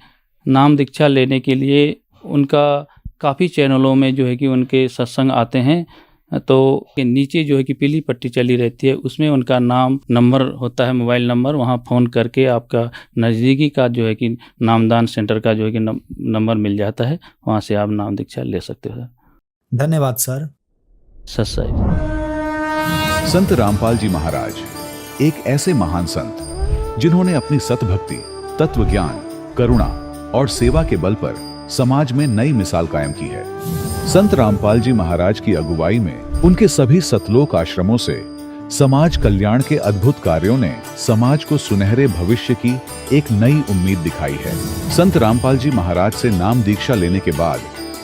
नाम दीक्षा लेने के लिए उनका काफ़ी चैनलों में जो है कि उनके सत्संग आते हैं, तो के नीचे जो है कि पीली पट्टी चली रहती है, उसमें उनका नाम नंबर होता है, मोबाइल नंबर, वहाँ फ़ोन करके आपका नज़दीकी का जो है कि नामदान सेंटर का जो है कि नंबर मिल जाता है, वहाँ से आप नाम दीक्षा ले सकते हो सर। धन्यवाद सर। सत साहिब। संत रामपाल जी महाराज एक ऐसे महान संत जिन्होंने अपनी सतभक्ति, तत्व ज्ञान, करुणा और सेवा के बल पर समाज में नई मिसाल कायम की है। संत रामपाल जी महाराज की अगुवाई में उनके सभी सतलोक आश्रमों से समाज कल्याण के अद्भुत कार्यों ने समाज को सुनहरे भविष्य की एक नई उम्मीद दिखाई है। संत रामपाल जी महाराज से नाम दीक्षा लेने के बाद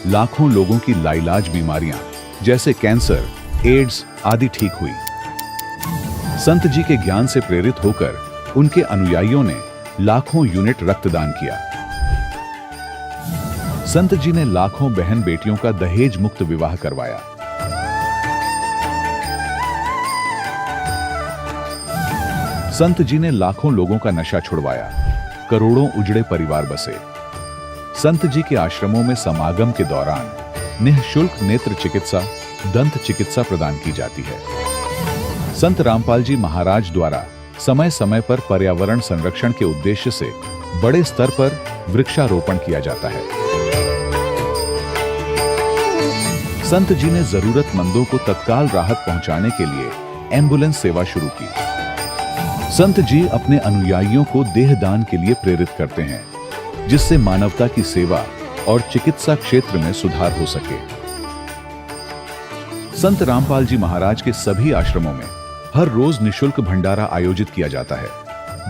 लाखों लोगों की लाइलाज बीमारियां जैसे कैंसर, एड्स आदि ठीक हुई। संत जी के ज्ञान से प्रेरित होकर उनके अनुयायियों ने लाखों यूनिट रक्तदान किया। संत जी ने लाखों बहन बेटियों का दहेज मुक्त विवाह करवाया। संत जी ने लाखों लोगों का नशा छुड़वाया, करोड़ों उजड़े परिवार बसे। संत जी के आश्रमों में समागम के दौरान निःशुल्क नेत्र चिकित्सा, दंत चिकित्सा प्रदान की जाती है। संत रामपाल जी महाराज द्वारा समय समय पर पर्यावरण संरक्षण के उद्देश्य से बड़े स्तर पर वृक्षारोपण किया जाता है। संत जी ने जरूरतमंदों को तत्काल राहत पहुंचाने के लिए एम्बुलेंस सेवा शुरू की। संत जी अपने अनुयायियों को देहदान के लिए प्रेरित करते हैं, जिससे मानवता की सेवा और चिकित्सा क्षेत्र में सुधार हो सके। संत रामपाल जी महाराज के सभी आश्रमों में हर रोज निःशुल्क भंडारा आयोजित किया जाता है,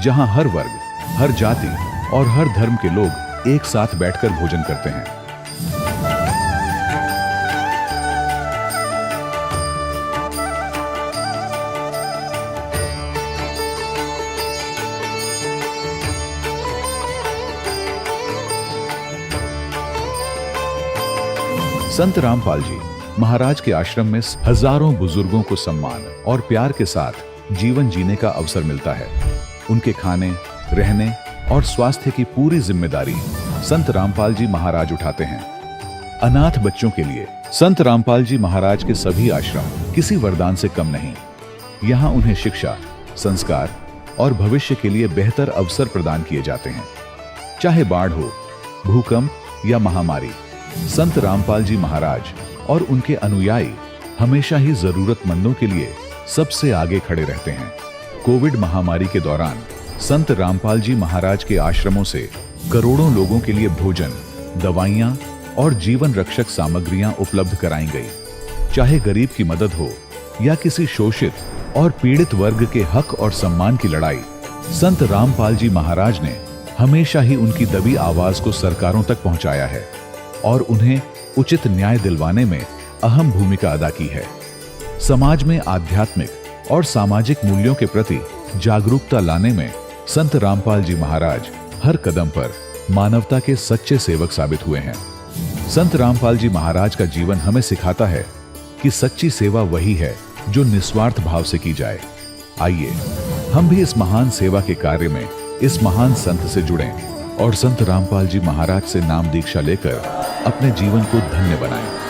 जहां हर वर्ग, हर जाति और हर धर्म के लोग एक साथ बैठकर भोजन करते हैं। संत रामपाल जी महाराज के आश्रम में हजारों बुजुर्गों को सम्मान और प्यार के साथ जीवन जीने का अवसर मिलता है। उनके खाने, रहने और स्वास्थ्य की पूरी जिम्मेदारी संत रामपाल जी महाराज उठाते हैं। अनाथ बच्चों के लिए संत रामपाल जी महाराज के सभी आश्रम किसी वरदान से कम नहीं। यहाँ उन्हें शिक्षा, संस्कार और भविष्य के लिए बेहतर अवसर प्रदान किए जाते हैं। चाहे बाढ़ हो, भूकंप या महामारी, संत रामपाल जी महाराज और उनके अनुयायी हमेशा ही जरूरतमंदों के लिए सबसे आगे खड़े रहते हैं। कोविड महामारी के दौरान संत रामपाल जी महाराज के आश्रमों से करोड़ों लोगों के लिए भोजन, दवाइयां और जीवन रक्षक सामग्रियां उपलब्ध कराई गई। चाहे गरीब की मदद हो या किसी शोषित और पीड़ित वर्ग के हक और सम्मान की लड़ाई, संत रामपाल जी महाराज ने हमेशा ही उनकी दबी आवाज को सरकारों तक पहुंचाया है और उन्हें उचित न्याय दिलवाने में अहम भूमिका अदा की है। समाज में आध्यात्मिक और सामाजिक मूल्यों के प्रति जागरूकता लाने में संत रामपाल जी महाराज हर कदम पर मानवता के सच्चे सेवक साबित हुए हैं। संत रामपाल जी महाराज का जीवन हमें सिखाता है कि सच्ची सेवा वही है जो निस्वार्थ भाव से की जाए। आइए हम भी इस महान सेवा के कार्य में इस महान संत से जुड़ें और संत रामपाल जी महाराज से नाम दीक्षा लेकर अपने जीवन को धन्य बनाएं।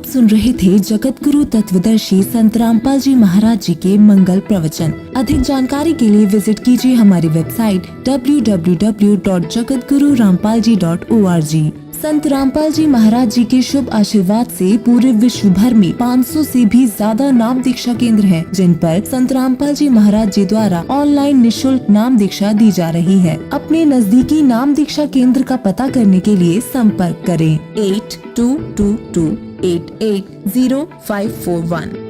सुन रहे थे जगत गुरु तत्वदर्शी संत रामपाल जी महाराज जी के मंगल प्रवचन। अधिक जानकारी के लिए विजिट कीजिए हमारी वेबसाइट www.jagatgururampalji.org। संत रामपाल जी महाराज जी के शुभ आशीर्वाद से पूरे विश्व भर में 500 से भी ज्यादा नाम दीक्षा केंद्र हैं, जिन पर संत रामपाल जी महाराज जी द्वारा ऑनलाइन निशुल्क नाम दीक्षा दी जा रही है। अपने नजदीकी नाम दीक्षा केंद्र का पता करने के लिए संपर्क करें 8222880541।